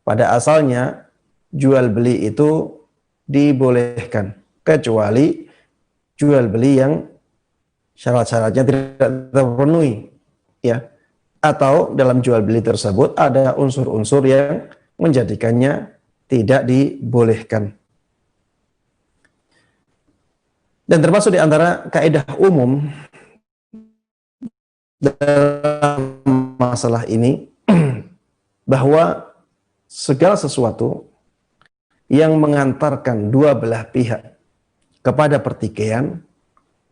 pada asalnya jual beli itu dibolehkan kecuali jual beli yang syarat-syaratnya tidak terpenuhi, ya. Atau dalam jual beli tersebut ada unsur-unsur yang menjadikannya tidak dibolehkan. Dan termasuk di antara kaidah umum dalam masalah ini bahwa segala sesuatu yang mengantarkan dua belah pihak kepada pertikaian,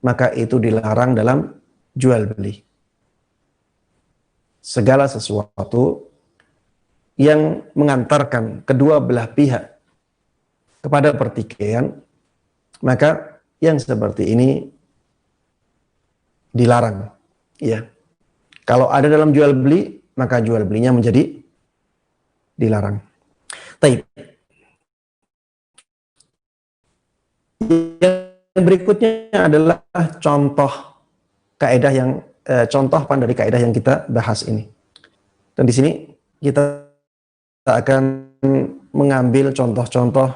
maka itu dilarang dalam jual beli. Segala sesuatu yang mengantarkan kedua belah pihak kepada pertikaian, maka yang seperti ini dilarang. Ya. Kalau ada dalam jual beli, maka jual belinya menjadi dilarang. Taib. Yang berikutnya adalah contoh kaidah yang contoh dari kaidah yang kita bahas ini. Dan di sini kita akan mengambil contoh-contoh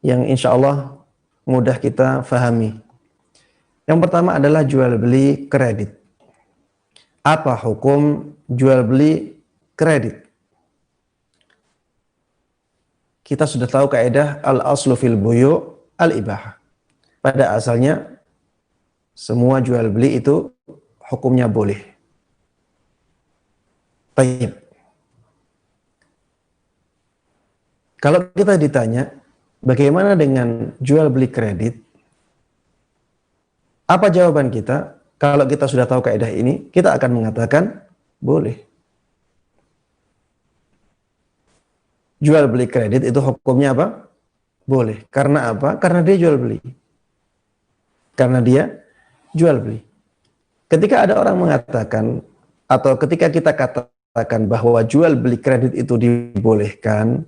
yang insya Allah mudah kita fahami. Yang pertama adalah jual beli kredit. Apa hukum jual beli kredit? Kita sudah tahu kaidah al-aslu fil buyu' al-ibahah. Pada asalnya semua jual beli itu hukumnya boleh. Baik. Kalau kita ditanya bagaimana dengan jual beli kredit? Apa jawaban kita? Kalau kita sudah tahu kaidah ini, kita akan mengatakan boleh. Jual beli kredit itu hukumnya apa? Boleh. Karena apa? Karena dia jual beli. Karena dia jual beli. Ketika ada orang mengatakan, atau ketika kita katakan bahwa jual beli kredit itu dibolehkan,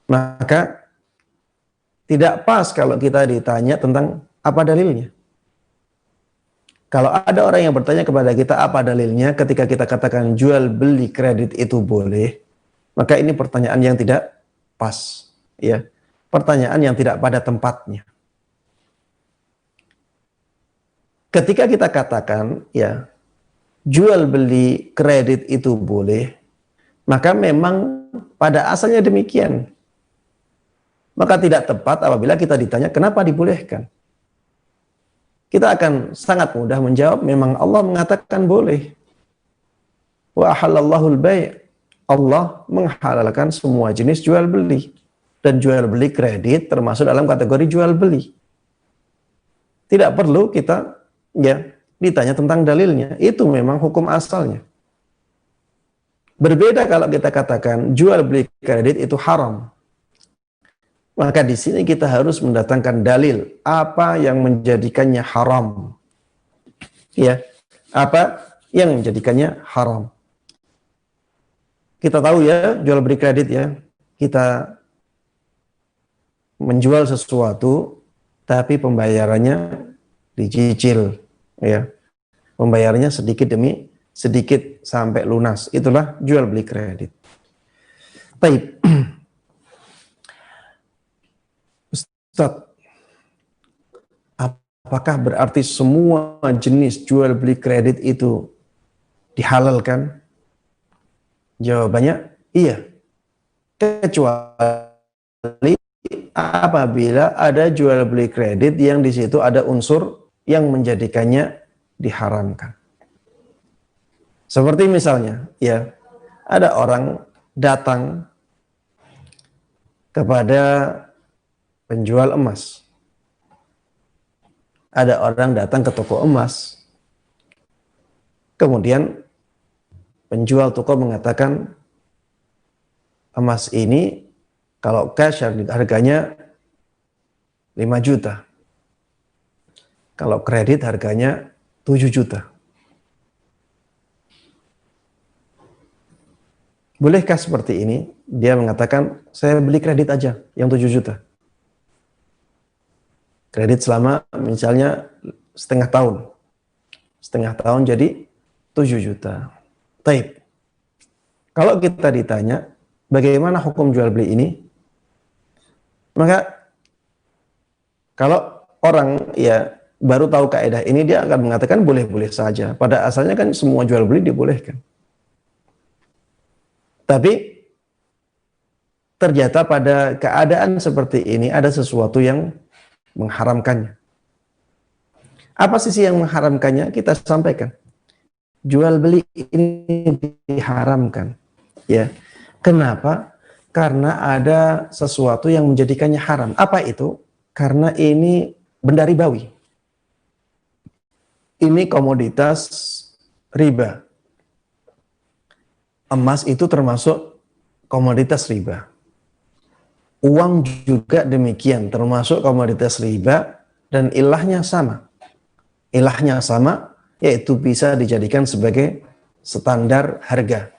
maka tidak pas kalau kita ditanya tentang apa dalilnya. Kalau ada orang yang bertanya kepada kita apa dalilnya ketika kita katakan jual beli kredit itu boleh, maka ini pertanyaan yang tidak pas, ya. Pertanyaan yang tidak pada tempatnya. Ketika kita katakan, ya, jual beli kredit itu boleh, maka memang pada asalnya demikian. Maka tidak tepat apabila kita ditanya kenapa dibolehkan. Kita akan sangat mudah menjawab memang Allah mengatakan boleh. Wa ahallallahu al-bai'. Allah menghalalkan semua jenis jual beli. Dan jual beli kredit termasuk dalam kategori jual beli. Tidak perlu kita ditanya tentang dalilnya. Itu memang hukum asalnya. Berbeda kalau kita katakan jual beli kredit itu haram. Maka di sini kita harus mendatangkan dalil apa yang menjadikannya haram. Ya, apa yang menjadikannya haram? Kita tahu ya, jual beli kredit ya. Kita menjual sesuatu tapi pembayarannya dicicil, ya. Pembayarannya sedikit demi sedikit sampai lunas. Itulah jual beli kredit. Baik. Ustaz, apakah berarti semua jenis jual beli kredit itu dihalalkan? Jawabannya iya. Kecuali apabila ada jual beli kredit yang di situ ada unsur yang menjadikannya diharamkan. Seperti misalnya, ya, ada orang datang kepada penjual emas. Ada orang datang ke toko emas. Kemudian penjual toko mengatakan emas ini kalau cash harganya 5 juta. Kalau kredit harganya 7 juta. Bolehkah seperti ini? Dia mengatakan, saya beli kredit aja yang 7 juta. Kredit selama misalnya setengah tahun. setengah tahun jadi 7 juta. Taib. Kalau kita ditanya bagaimana hukum jual beli ini, maka kalau orang ya baru tahu kaidah ini, dia akan mengatakan boleh-boleh saja. Pada asalnya kan semua jual beli dibolehkan. Tapi ternyata pada keadaan seperti ini ada sesuatu yang mengharamkannya. Apa sisi yang mengharamkannya? Kita sampaikan. Jual beli ini diharamkan. Ya. Kenapa? Karena ada sesuatu yang menjadikannya haram. Apa itu? Karena ini benda ribawi. Ini komoditas riba. Emas itu termasuk komoditas riba. Uang juga demikian, termasuk komoditas riba, dan ilahnya sama. Ilahnya sama, yaitu bisa dijadikan sebagai standar harga.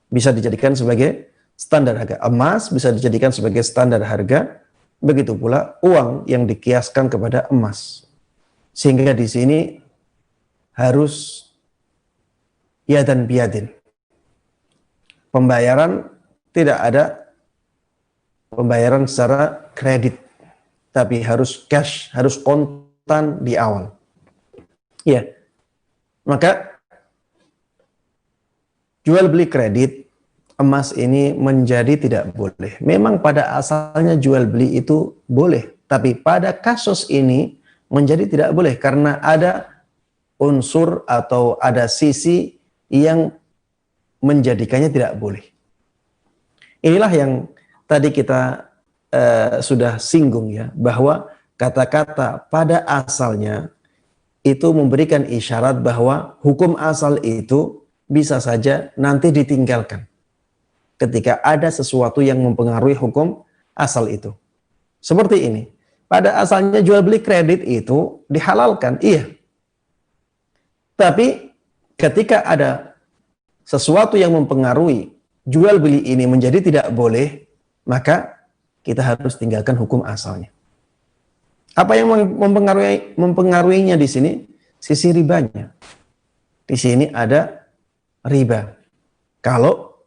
Bisa dijadikan sebagai standar harga. Emas bisa dijadikan sebagai standar harga, begitu pula uang yang dikiaskan kepada emas. Sehingga di sini harus yadan biyadin. Pembayaran tidak ada pembayaran secara kredit, tapi harus cash, harus kontan di awal. Ya, maka jual beli kredit emas ini menjadi tidak boleh. Memang pada asalnya jual beli itu boleh, tapi pada kasus ini menjadi tidak boleh karena ada unsur atau ada sisi yang menjadikannya tidak boleh. Inilah yang tadi kita sudah singgung ya, bahwa kata-kata pada asalnya itu memberikan isyarat bahwa hukum asal itu bisa saja nanti ditinggalkan ketika ada sesuatu yang mempengaruhi hukum asal itu. Seperti ini. Pada asalnya jual beli kredit itu dihalalkan, iya. Tapi ketika ada sesuatu yang mempengaruhi jual beli ini menjadi tidak boleh, maka kita harus tinggalkan hukum asalnya. Apa yang mempengaruhinya di sini? Sisi ribanya. Di sini ada riba. Kalau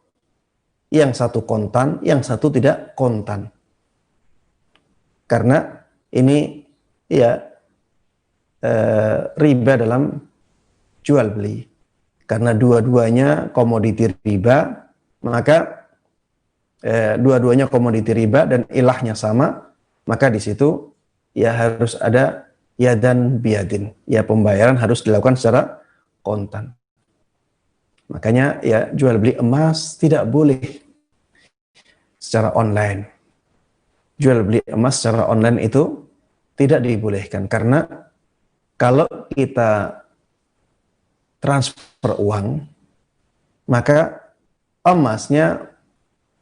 yang satu kontan, yang satu tidak kontan. Karena ini ya riba dalam jual beli. Karena dua-duanya komoditi riba, maka dua-duanya komoditi riba dan ilahnya sama, maka di situ ya harus ada yadan biyadin. Ya pembayaran harus dilakukan secara kontan. Makanya ya jual beli emas tidak boleh secara online. Jual beli emas secara online itu tidak dibolehkan karena kalau kita transfer uang, maka emasnya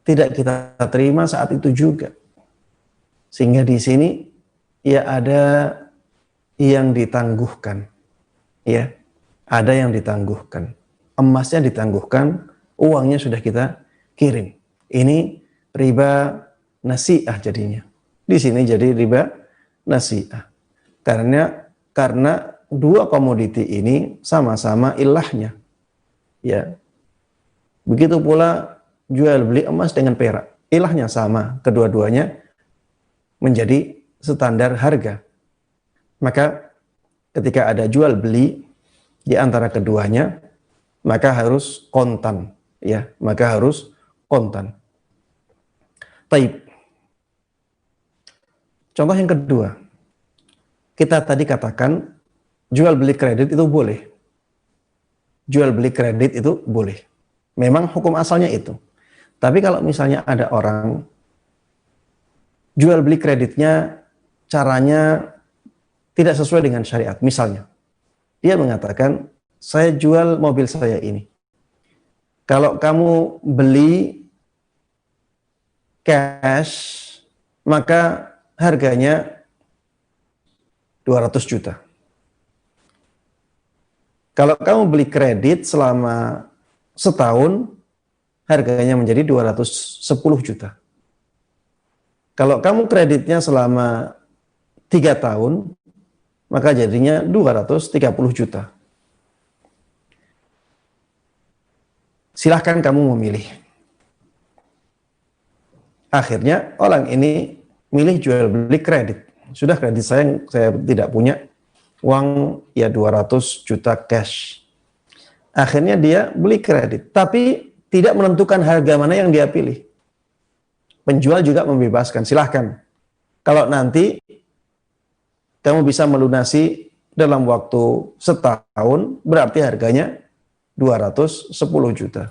tidak kita terima saat itu juga. Sehingga di sini ya ada yang ditangguhkan. Ya, ada yang ditangguhkan. Emasnya ditangguhkan, uangnya sudah kita kirim. Ini riba nasi'ah jadinya. Di sini jadi riba nasi'ah. Karena dua komoditi ini sama-sama ilahnya. Ya. Begitu pula jual beli emas dengan perak. Ilahnya sama, kedua-duanya menjadi standar harga. Maka ketika ada jual beli di antara keduanya, maka harus kontan, ya, maka harus kontan. Taib. Contoh yang kedua, kita tadi katakan jual beli kredit itu boleh. Jual beli kredit itu boleh. Memang hukum asalnya itu. Tapi kalau misalnya ada orang jual beli kreditnya caranya tidak sesuai dengan syariat. Misalnya, dia mengatakan, saya jual mobil saya ini. Kalau kamu beli cash, maka harganya 200 juta. Kalau kamu beli kredit selama setahun, harganya menjadi 210 juta. Kalau kamu kreditnya selama 3 tahun, maka jadinya 230 juta. Silahkan kamu memilih. Akhirnya orang ini milih jual beli kredit. Sudah kredit saya tidak punya uang ya 200 juta cash. Akhirnya dia beli kredit, tapi tidak menentukan harga mana yang dia pilih. Penjual juga membebaskan, silahkan. Kalau nanti kamu bisa melunasi dalam waktu setahun, berarti harganya 210 juta.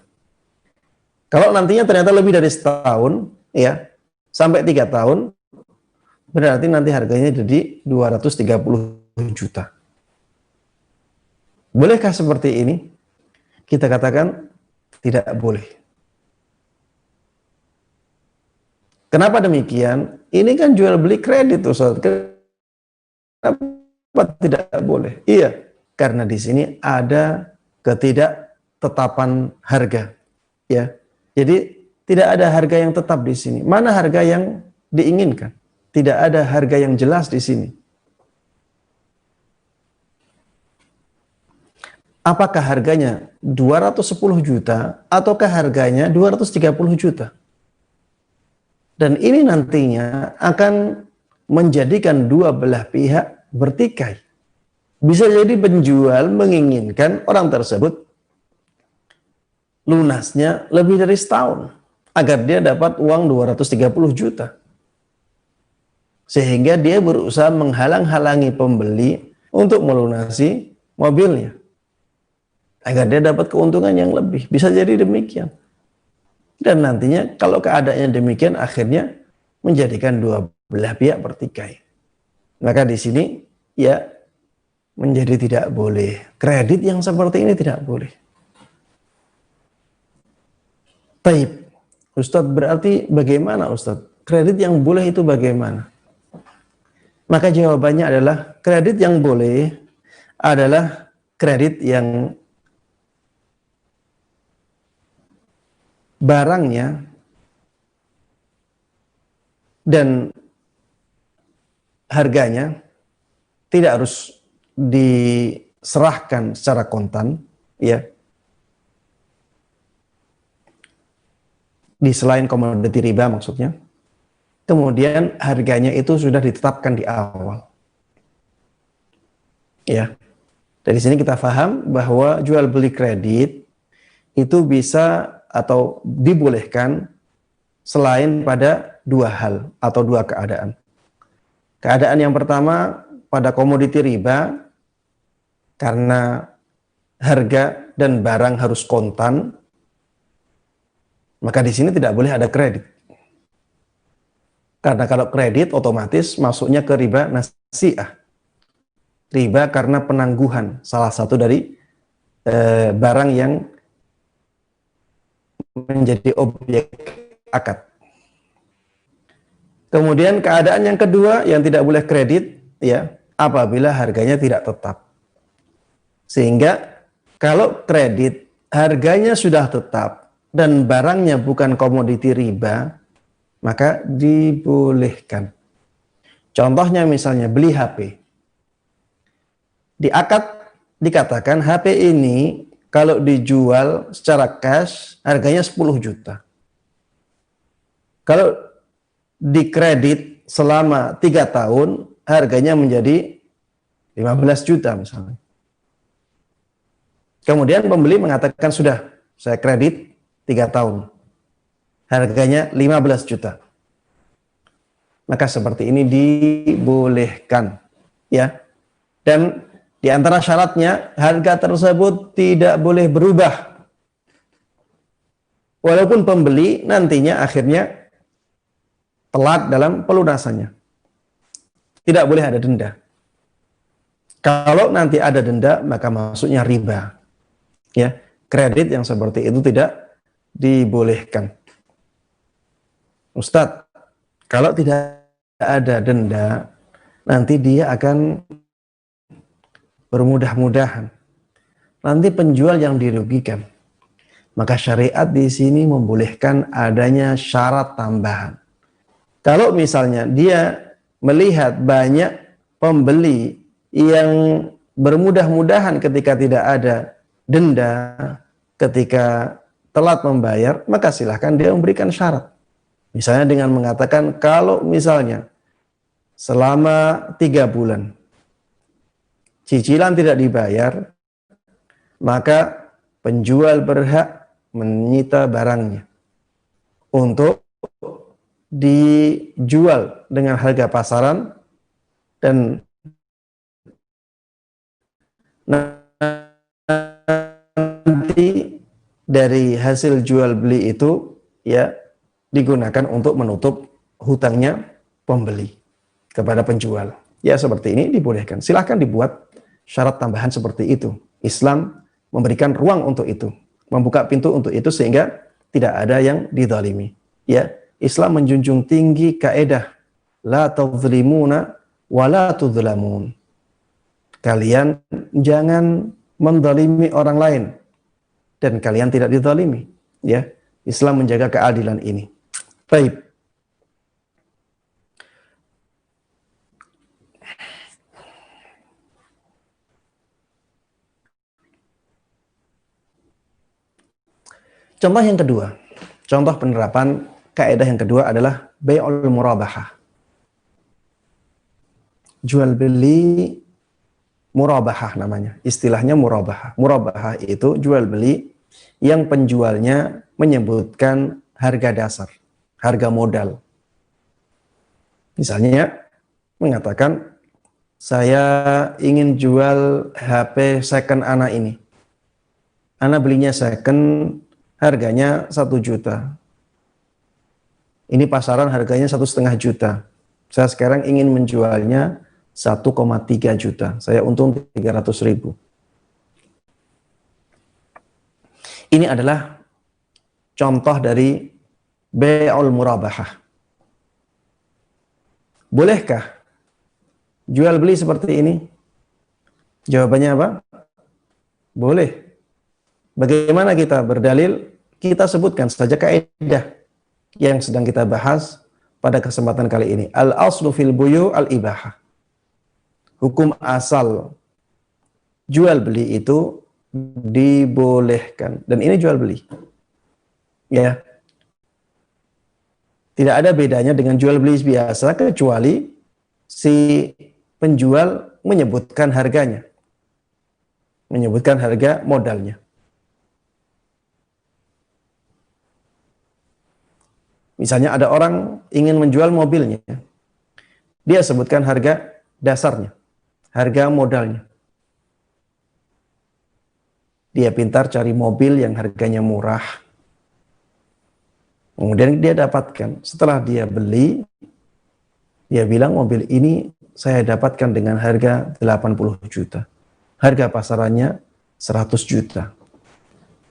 Kalau nantinya ternyata lebih dari setahun, ya, sampai 3 tahun, berarti nanti harganya jadi 230 juta. Bolehkah seperti ini? Kita katakan tidak boleh. Kenapa demikian? Ini kan jual beli kredit, Ustaz. Kenapa tidak boleh? Iya, karena di sini ada ketidaktetapan harga. Ya, jadi tidak ada harga yang tetap di sini. Mana harga yang diinginkan? Tidak ada harga yang jelas di sini. Apakah harganya 210 juta ataukah harganya 230 juta? Dan ini nantinya akan menjadikan dua belah pihak bertikai. Bisa jadi penjual menginginkan orang tersebut lunasnya lebih dari setahun agar dia dapat uang 230 juta. Sehingga dia berusaha menghalang-halangi pembeli untuk melunasi mobilnya agar dia dapat keuntungan yang lebih. Bisa jadi demikian. Dan nantinya kalau keadaannya demikian akhirnya menjadikan dua belah pihak bertikai. Maka di sini ya menjadi tidak boleh. Kredit yang seperti ini tidak boleh. Taib. Ustadz, berarti bagaimana Ustadz? Kredit yang boleh itu bagaimana? Maka jawabannya adalah kredit yang boleh adalah kredit yang barangnya dan harganya tidak harus diserahkan secara kontan, ya. Di selain komoditi riba maksudnya. Kemudian harganya itu sudah ditetapkan di awal. Ya. Dari sini kita paham bahwa jual beli kredit itu bisa atau dibolehkan selain pada dua hal atau dua keadaan. Keadaan yang pertama pada komoditi riba karena harga dan barang harus kontan, maka di sini tidak boleh ada kredit. Karena kalau kredit otomatis masuknya ke riba nasi'ah. Riba karena penangguhan salah satu dari barang yang menjadi objek akad. Kemudian keadaan yang kedua yang tidak boleh kredit, ya, apabila harganya tidak tetap. Sehingga kalau kredit harganya sudah tetap dan barangnya bukan komoditi riba, maka dibolehkan. Contohnya misalnya beli HP. Di akad dikatakan HP ini kalau dijual secara cash harganya 10 juta. Kalau dikredit selama 3 tahun harganya menjadi 15 juta misalnya. Kemudian pembeli mengatakan sudah saya kredit 3 tahun. Harganya 15 juta. Maka seperti ini dibolehkan, ya. Dan di antara syaratnya, harga tersebut tidak boleh berubah. Walaupun pembeli nantinya akhirnya telat dalam pelunasannya. Tidak boleh ada denda. Kalau nanti ada denda, maka masuknya riba. Ya, kredit yang seperti itu tidak dibolehkan. Ustadz, kalau tidak ada denda, nanti dia akan bermudah-mudahan. Nanti penjual yang dirugikan. Maka syariat di sini membolehkan adanya syarat tambahan. Kalau misalnya dia melihat banyak pembeli yang bermudah-mudahan ketika tidak ada denda, ketika telat membayar, maka silahkan dia memberikan syarat. Misalnya dengan mengatakan kalau misalnya selama 3 bulan cicilan tidak dibayar, maka penjual berhak menyita barangnya untuk dijual dengan harga pasaran, dan nanti dari hasil jual beli itu ya digunakan untuk menutup hutangnya pembeli kepada penjual. Ya seperti ini dibolehkan. Silahkan dibuat syarat tambahan seperti itu. Islam memberikan ruang untuk itu, membuka pintu untuk itu sehingga tidak ada yang dizalimi. Ya, Islam menjunjung tinggi kaidah la tadzlimuna wa la tudzlamun. Kalian jangan menzalimi orang lain dan kalian tidak dizalimi. Ya, Islam menjaga keadilan ini. Baik. Contoh yang kedua, contoh penerapan kaidah yang kedua adalah bai'ul murabahah. Jual beli murabahah namanya. Istilahnya murabahah. Murabahah itu jual beli yang penjualnya menyebutkan harga dasar, harga modal. Misalnya mengatakan, saya ingin jual HP second anak ini. Anak belinya second, harganya 1 juta. Ini pasaran harganya 1,5 juta. Saya sekarang ingin menjualnya 1,3 juta. Saya untung 300.000. Ini adalah contoh dari bai'ul murabahah. Bolehkah jual beli seperti ini? Jawabannya apa? Boleh. Bagaimana kita berdalil? Kita sebutkan saja kaidah yang sedang kita bahas pada kesempatan kali ini. Al-aslu fil buyu' al-ibahah. Hukum asal jual beli itu dibolehkan. Dan ini jual beli. Ya. Tidak ada bedanya dengan jual beli biasa kecuali si penjual menyebutkan harganya. Menyebutkan harga modalnya. Misalnya ada orang ingin menjual mobilnya. Dia sebutkan harga dasarnya, harga modalnya. Dia pintar cari mobil yang harganya murah. Kemudian dia dapatkan. Setelah dia beli, dia bilang mobil ini saya dapatkan dengan harga 80 juta. Harga pasarannya 100 juta.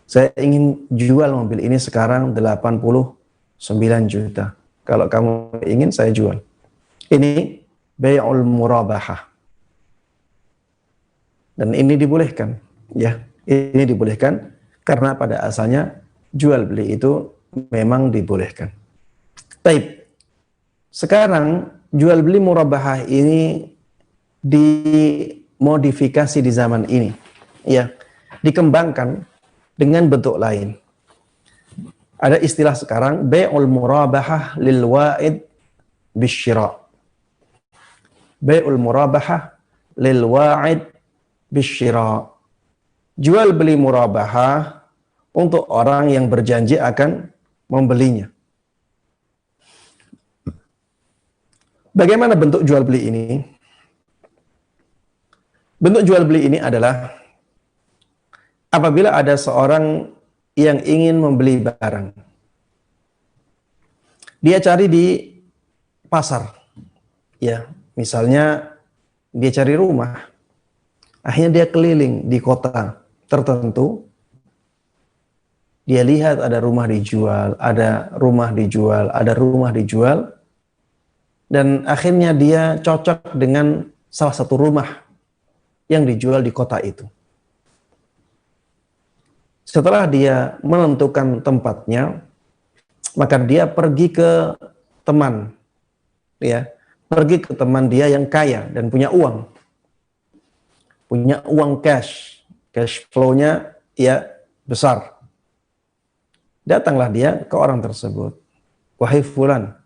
Saya ingin jual mobil ini sekarang 89 juta. Kalau kamu ingin, saya jual. Ini bai'ul murabahah. Dan ini dibolehkan. Ya, ini dibolehkan karena pada asalnya jual beli itu memang dibolehkan. Baik. Sekarang jual beli murabahah ini dimodifikasi di zaman ini. Ya, dikembangkan dengan bentuk lain. Ada istilah sekarang bai'ul murabahah lil wa'id bisyira. Bai'ul murabahah lil wa'id bisyira. Jual beli murabahah untuk orang yang berjanji akan membelinya. Bagaimana bentuk jual beli ini? Bentuk jual beli ini adalah apabila ada seorang yang ingin membeli barang. Dia cari di pasar. Ya, misalnya dia cari rumah. Akhirnya dia keliling di kota tertentu. Dia lihat ada rumah dijual, ada rumah dijual, ada rumah dijual. Dan akhirnya dia cocok dengan salah satu rumah yang dijual di kota itu. Setelah dia menentukan tempatnya, maka dia pergi ke teman, ya, pergi ke teman dia yang kaya dan punya uang. punya uang cash flow-nya ya besar. Datanglah dia ke orang tersebut. Wahai fulan,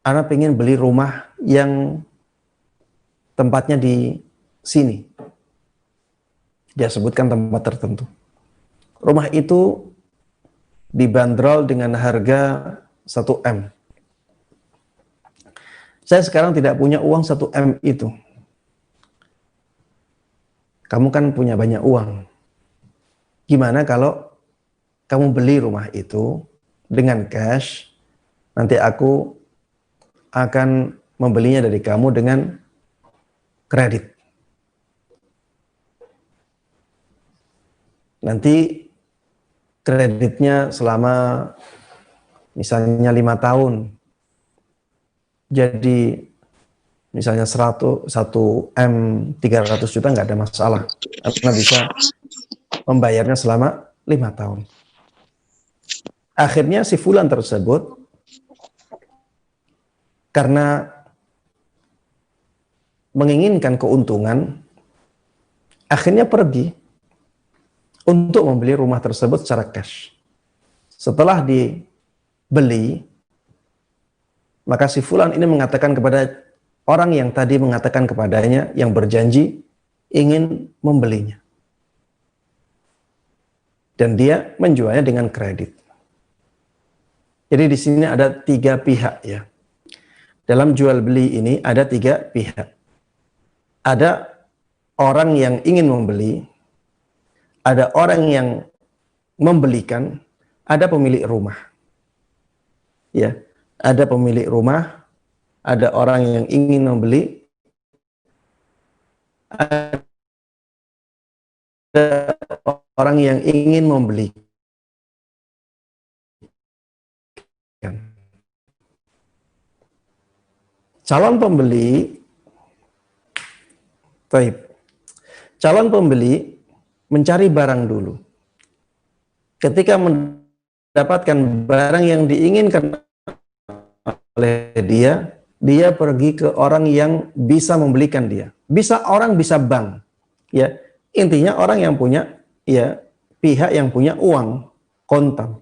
ana pengen beli rumah yang tempatnya di sini. Dia sebutkan tempat tertentu. Rumah itu dibanderol dengan harga 1 M. Saya sekarang tidak punya uang 1 M itu. Kamu kan punya banyak uang. Gimana kalau kamu beli rumah itu dengan cash, nanti aku akan membelinya dari kamu dengan kredit. Nanti kreditnya selama misalnya 5 tahun. Jadi misalnya 1 M 300 juta nggak ada masalah. Karena bisa membayarnya selama 5 tahun. Akhirnya si fulan tersebut karena menginginkan keuntungan, akhirnya pergi untuk membeli rumah tersebut secara cash. Setelah dibeli, maka si fulan ini mengatakan kepada orang yang tadi mengatakan kepadanya, yang berjanji ingin membelinya. Dan dia menjualnya dengan kredit. Jadi di sini ada 3 pihak ya. Dalam jual beli ini ada 3 pihak. Ada orang yang ingin membeli, ada orang yang membelikan, ada pemilik rumah. Ya, ada pemilik rumah, ada orang yang ingin membeli, ada orang yang ingin membeli. Calon pembeli, calon pembeli mencari barang dulu. Ketika mendapatkan barang yang diinginkan oleh dia, dia pergi ke orang yang bisa membelikan dia. Bisa orang, bisa bank. Ya, intinya orang yang punya, ya, pihak yang punya uang kontan.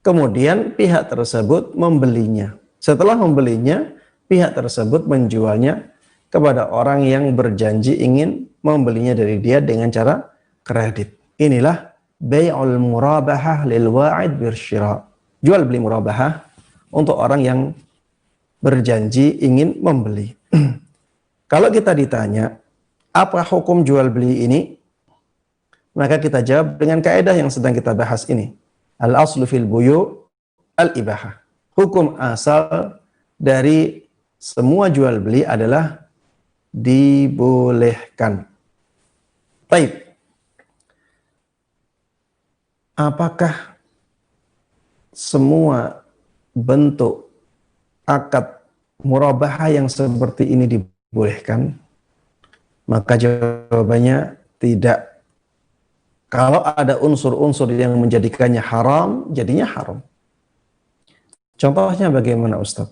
Kemudian pihak tersebut membelinya. Setelah membelinya, pihak tersebut menjualnya kepada orang yang berjanji ingin membelinya dari dia dengan cara kredit. Inilah bai'ul murabahah lil wa'id birsyira. Jual beli murabahah untuk orang yang berjanji ingin membeli. Kalau kita ditanya, apa hukum jual beli ini? Maka kita jawab dengan kaidah yang sedang kita bahas ini. Al-aslu fil buyu' al-ibahah. Hukum asal dari semua jual beli adalah dibolehkan. Baik. Apakah semua bentuk akad murabahah yang seperti ini dibolehkan? Maka jawabannya tidak. Kalau ada unsur-unsur yang menjadikannya haram, jadinya haram. Contohnya bagaimana, Ustaz?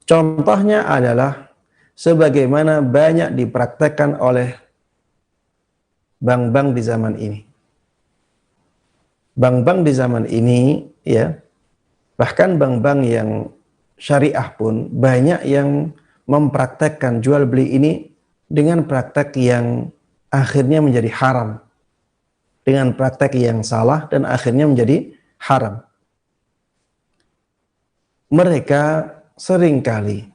Contohnya adalah sebagaimana banyak dipraktekkan oleh bank-bank di zaman ini. Bank-bank di zaman ini, ya, bahkan bank-bank yang syariah pun banyak yang mempraktekkan jual beli ini dengan praktek yang akhirnya menjadi haram. Dengan praktek yang salah dan akhirnya menjadi haram. Mereka seringkali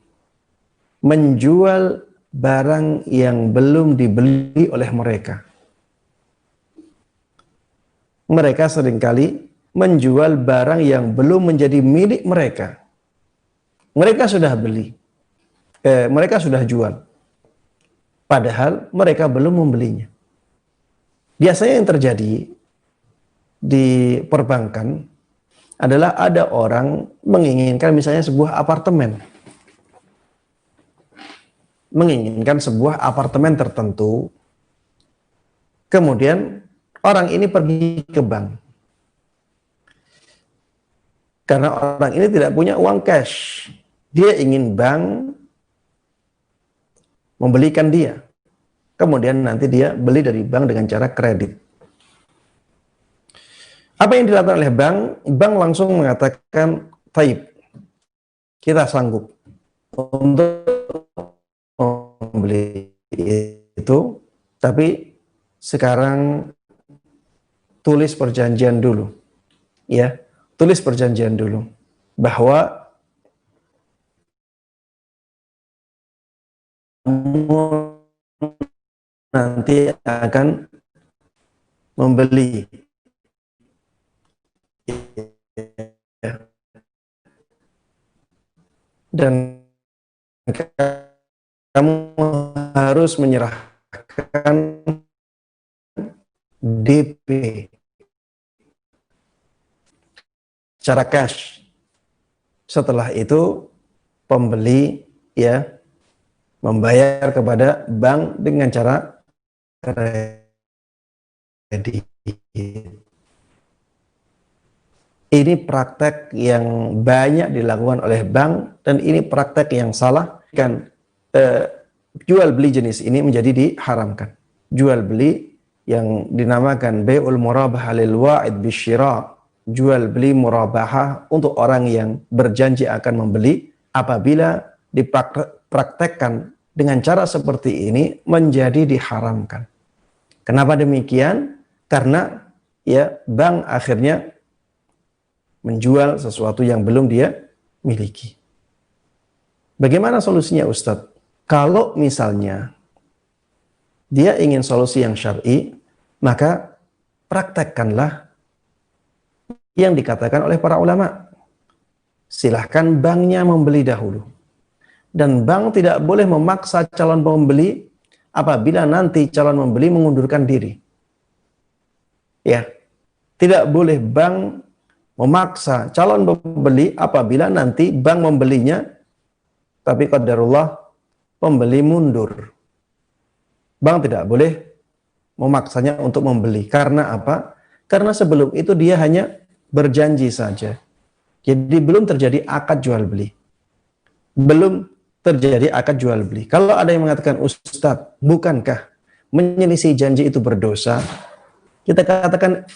menjual barang yang belum dibeli oleh mereka. Mereka seringkali menjual barang yang belum menjadi milik mereka. Mereka sudah beli, mereka sudah jual, padahal mereka belum membelinya. Biasanya yang terjadi di perbankan adalah ada orang menginginkan misalnya sebuah apartemen. Menginginkan sebuah apartemen tertentu. Kemudian orang ini pergi ke bank. Karena orang ini tidak punya uang cash. Dia ingin bank membelikan dia. kemudian nanti dia beli dari bank dengan cara kredit. Apa yang dilakukan oleh bank? Bank langsung mengatakan, "Taib, kita sanggup untuk membeli itu, tapi sekarang tulis perjanjian dulu." Ya, tulis perjanjian dulu bahwa nanti akan membeli, dan kamu harus menyerahkan DP secara cash. Setelah itu pembeli ya membayar kepada bank dengan cara kredit. Ini praktek yang banyak dilakukan oleh bank dan ini praktek yang salah. Kan jual beli jenis ini menjadi diharamkan. Jual beli yang dinamakan bai'ul murabahah lil wa'id bisyira, jual beli murabahah untuk orang yang berjanji akan membeli, apabila dipraktekkan dengan cara seperti ini menjadi diharamkan. Kenapa demikian? Karena ya bank akhirnya menjual sesuatu yang belum dia miliki. Bagaimana solusinya, Ustadz? Kalau misalnya dia ingin solusi yang syar'i, maka praktekkanlah yang dikatakan oleh para ulama. Silahkan banknya membeli dahulu. Dan bank tidak boleh memaksa calon pembeli apabila nanti calon membeli mengundurkan diri. Ya, tidak boleh bank memaksa calon pembeli apabila nanti bank membelinya, tapi qadarullah pembeli mundur. Bank tidak boleh memaksanya untuk membeli. Karena apa? Karena sebelum itu dia hanya berjanji saja. Jadi belum terjadi akad jual beli. Belum terjadi akad jual beli. Kalau ada yang mengatakan, "Ustadz, bukankah menyelisih janji itu berdosa?" Kita katakan,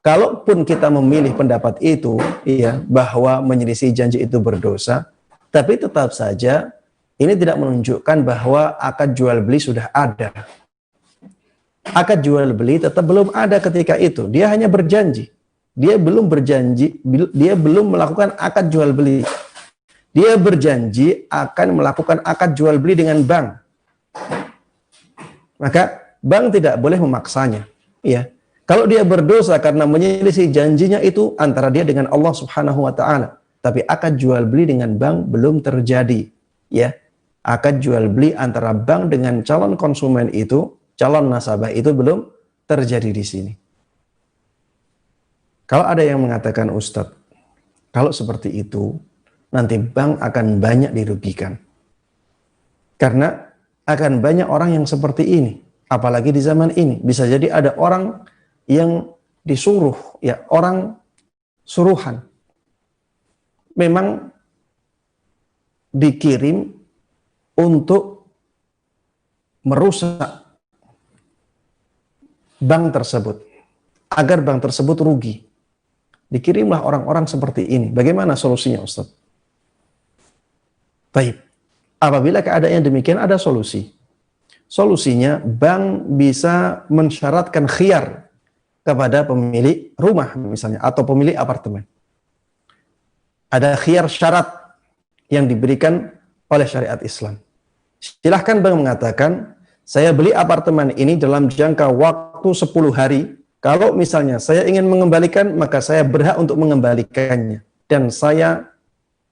kalaupun kita memilih pendapat itu, iya, bahwa menyelisih janji itu berdosa, tapi tetap saja ini tidak menunjukkan bahwa akad jual beli sudah ada. Akad jual beli tetap belum ada ketika itu. Dia hanya berjanji. Dia belum berjanji, dia belum melakukan akad jual beli. Dia berjanji akan melakukan akad jual beli dengan bank. Maka bank tidak boleh memaksanya. Ya. Kalau dia berdosa karena menyelisih janjinya itu antara dia dengan Allah Subhanahu wa taala. Tapi akad jual beli dengan bank belum terjadi. Ya. Akad jual beli antara bank dengan calon konsumen itu, calon nasabah itu belum terjadi di sini. Kalau ada yang mengatakan, "Ustadz, kalau seperti itu nanti bank akan banyak dirugikan. Karena akan banyak orang yang seperti ini. Apalagi di zaman ini. Bisa jadi ada orang yang disuruh, ya, orang suruhan. Memang dikirim untuk merusak bank tersebut. Agar bank tersebut rugi. Dikirimlah orang-orang seperti ini. Bagaimana solusinya, Ustaz? Baik. Apabila keadaan demikian, ada solusi. Solusinya, bank bisa mensyaratkan khiyar kepada pemilik rumah misalnya, atau pemilik apartemen. Ada khiyar syarat yang diberikan oleh syariat Islam. Silahkan bank mengatakan, "Saya beli apartemen ini dalam jangka waktu 10 hari. Kalau misalnya saya ingin mengembalikan, maka saya berhak untuk mengembalikannya. Dan saya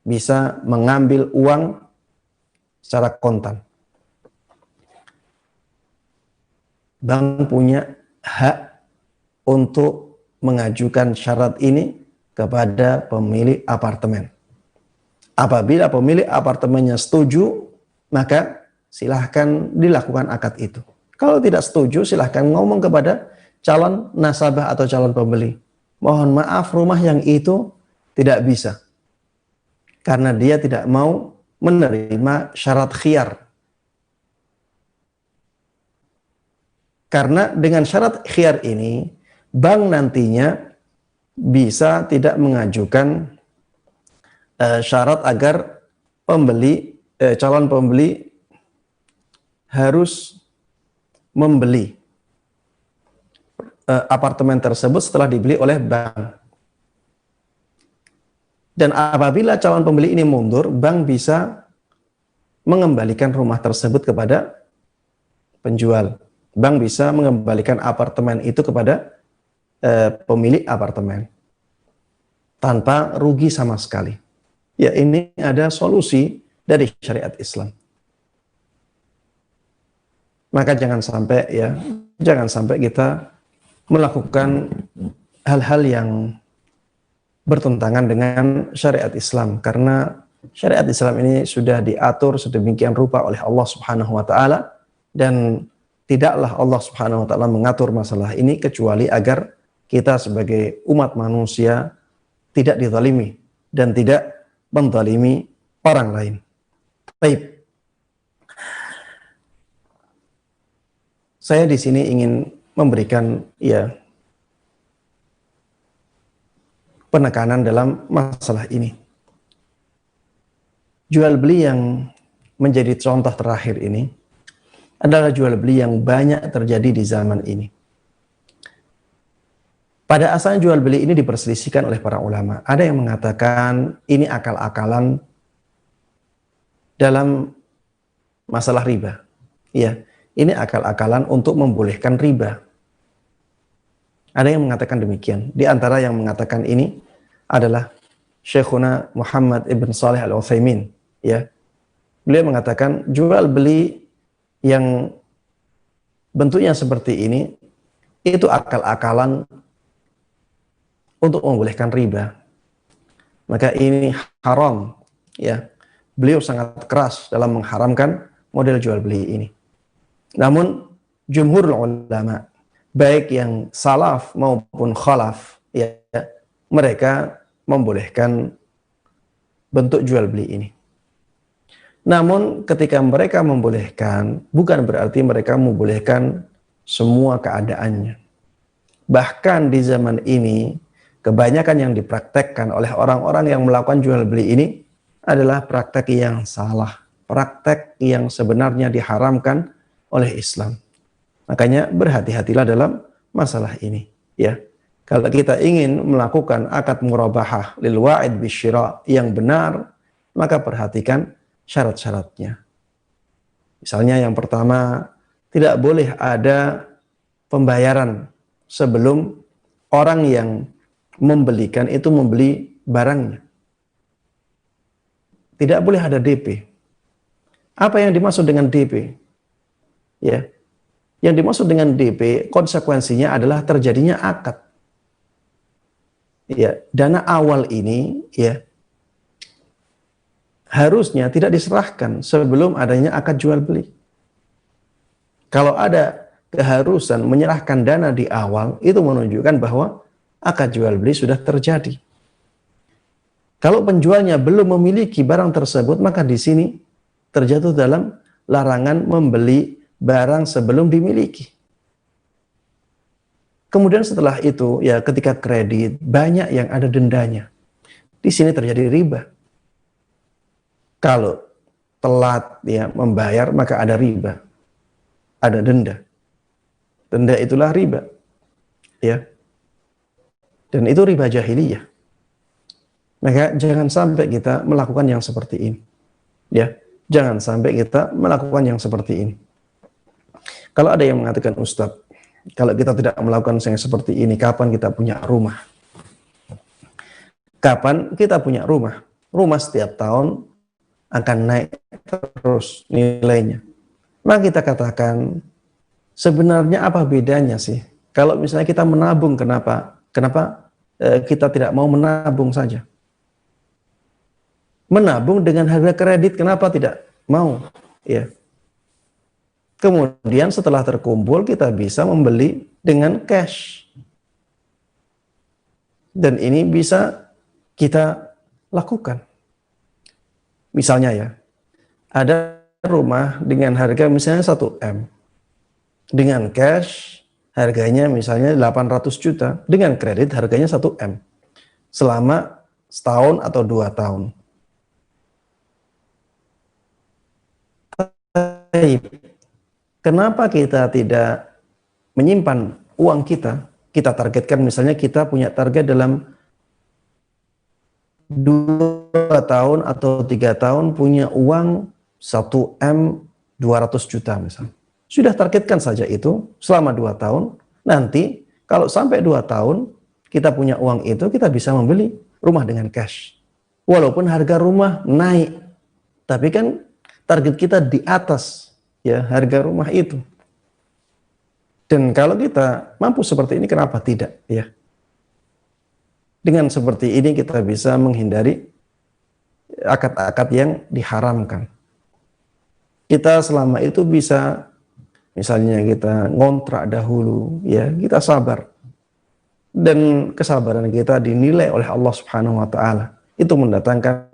bisa mengambil uang secara kontan." Bank punya hak untuk mengajukan syarat ini kepada pemilik apartemen. Apabila pemilik apartemennya setuju, maka silahkan dilakukan akad itu. Kalau tidak setuju, silahkan ngomong kepada calon nasabah atau calon pembeli. "Mohon maaf, rumah yang itu tidak bisa. Karena dia tidak mau menerima syarat khiyar. Karena dengan syarat khiyar ini, bank nantinya bisa tidak mengajukan syarat agar calon pembeli harus membeli apartemen tersebut setelah dibeli oleh bank. Dan apabila calon pembeli ini mundur, bank bisa mengembalikan rumah tersebut kepada penjual. Bank bisa mengembalikan apartemen itu kepada pemilik apartemen tanpa rugi sama sekali. Ya, ini ada solusi dari syariat Islam. Maka jangan sampai kita melakukan hal-hal yang bertentangan dengan syariat Islam, karena syariat Islam ini sudah diatur sedemikian rupa oleh Allah Subhanahu wa taala, dan tidaklah Allah Subhanahu wa taala mengatur masalah ini kecuali agar kita sebagai umat manusia tidak dizalimi dan tidak menzalimi orang lain. Baik. Saya di sini ingin memberikan penekanan dalam masalah ini. Jual beli yang menjadi contoh terakhir ini adalah jual beli yang banyak terjadi di zaman ini. Pada asalnya jual beli ini diperselisihkan oleh para ulama. Ada yang mengatakan ini akal-akalan dalam masalah riba. Ya, ini akal-akalan untuk membolehkan riba. Ada yang mengatakan demikian. Di antara yang mengatakan ini adalah Syekhuna Muhammad ibn Salih al-Utsaimin. Ya, beliau mengatakan jual beli yang bentuknya seperti ini itu akal-akalan untuk membolehkan riba. Maka ini haram. Ya, beliau sangat keras dalam mengharamkan model jual beli ini. Namun jumhur ulama, baik yang salaf maupun khalaf, ya, mereka membolehkan bentuk jual beli ini. Namun ketika mereka membolehkan, bukan berarti mereka membolehkan semua keadaannya. Bahkan di zaman ini, kebanyakan yang dipraktekkan oleh orang-orang yang melakukan jual beli ini adalah praktek yang salah, praktek yang sebenarnya diharamkan oleh Islam. Makanya berhati-hatilah dalam masalah ini, ya. Kalau kita ingin melakukan akad murabahah lil wa'id bisyira yang benar, maka perhatikan syarat-syaratnya. Misalnya yang pertama, tidak boleh ada pembayaran sebelum orang yang membelikan itu membeli barangnya. Tidak boleh ada DP. Apa yang dimaksud dengan DP? Ya. Yang dimaksud dengan DP konsekuensinya adalah terjadinya akad. Ya, dana awal ini ya harusnya tidak diserahkan sebelum adanya akad jual beli. Kalau ada keharusan menyerahkan dana di awal, itu menunjukkan bahwa akad jual beli sudah terjadi. Kalau penjualnya belum memiliki barang tersebut, maka di sini terjatuh dalam larangan membeli barang sebelum dimiliki. Kemudian setelah itu, ya ketika kredit, banyak yang ada dendanya. Di sini terjadi riba. Kalau telat ya membayar, maka ada riba. Ada denda. Denda itulah riba. Ya. Dan itu riba jahiliyah. Maka jangan sampai kita melakukan yang seperti ini. Ya, jangan sampai kita melakukan yang seperti ini. Kalau ada yang mengatakan, Ustadz, kalau kita tidak melakukan yang seperti ini, kapan kita punya rumah? Kapan kita punya rumah? Rumah setiap tahun akan naik terus nilainya. Maka kita katakan, sebenarnya apa bedanya sih? Kalau misalnya kita menabung, kenapa kita tidak mau menabung saja? Menabung dengan harga kredit, kenapa tidak mau? Ya. Kemudian setelah terkumpul kita bisa membeli dengan cash. Dan ini bisa kita lakukan. Misalnya ya, ada rumah dengan harga misalnya 1 M. Dengan cash harganya misalnya 800 juta, dengan kredit harganya 1 M selama setahun atau 2 tahun. Kenapa kita tidak menyimpan uang kita? Kita targetkan misalnya kita punya target dalam 2 tahun atau 3 tahun punya uang 1 M 200 juta misalnya. Sudah targetkan saja itu selama 2 tahun. Nanti kalau sampai 2 tahun kita punya uang itu, kita bisa membeli rumah dengan cash. Walaupun harga rumah naik, tapi kan target kita di atas ya harga rumah itu. Dan kalau kita mampu seperti ini, kenapa tidak ya? Dengan seperti ini kita bisa menghindari akad-akad yang diharamkan. Kita selama itu bisa, misalnya kita ngontrak dahulu, ya kita sabar. Dan kesabaran kita dinilai oleh Allah Subhanahu wa taala. Itu mendatangkan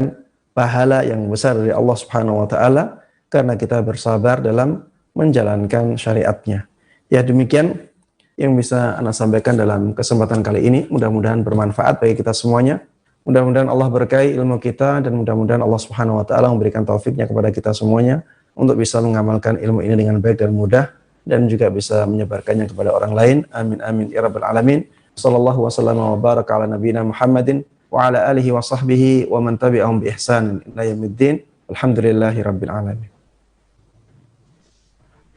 pahala yang besar dari Allah Subhanahu wa taala karena kita bersabar dalam menjalankan syariatnya. Ya, demikian yang bisa Anda sampaikan dalam kesempatan kali ini. Mudah-mudahan bermanfaat bagi kita semuanya. Mudah-mudahan Allah berkahi ilmu kita dan mudah-mudahan Allah Subhanahu wa taala memberikan taufiknya kepada kita semuanya untuk bisa mengamalkan ilmu ini dengan baik dan mudah dan juga bisa menyebarkannya kepada orang lain. Amin amin ya rabbal alamin. Sallallahu wasallam wa baraka ala nabiyina Muhammadin wa ala alihi wa sahbihi wa man tabi'ahum bi ihsan ila yaumiddin. Alhamdulillahi rabbil alamin.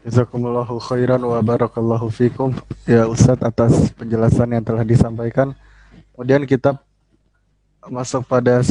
Jazakumullahu khairan wa barakallahu fikum ya Ustadz atas penjelasan yang telah disampaikan. Kemudian kita masuk pada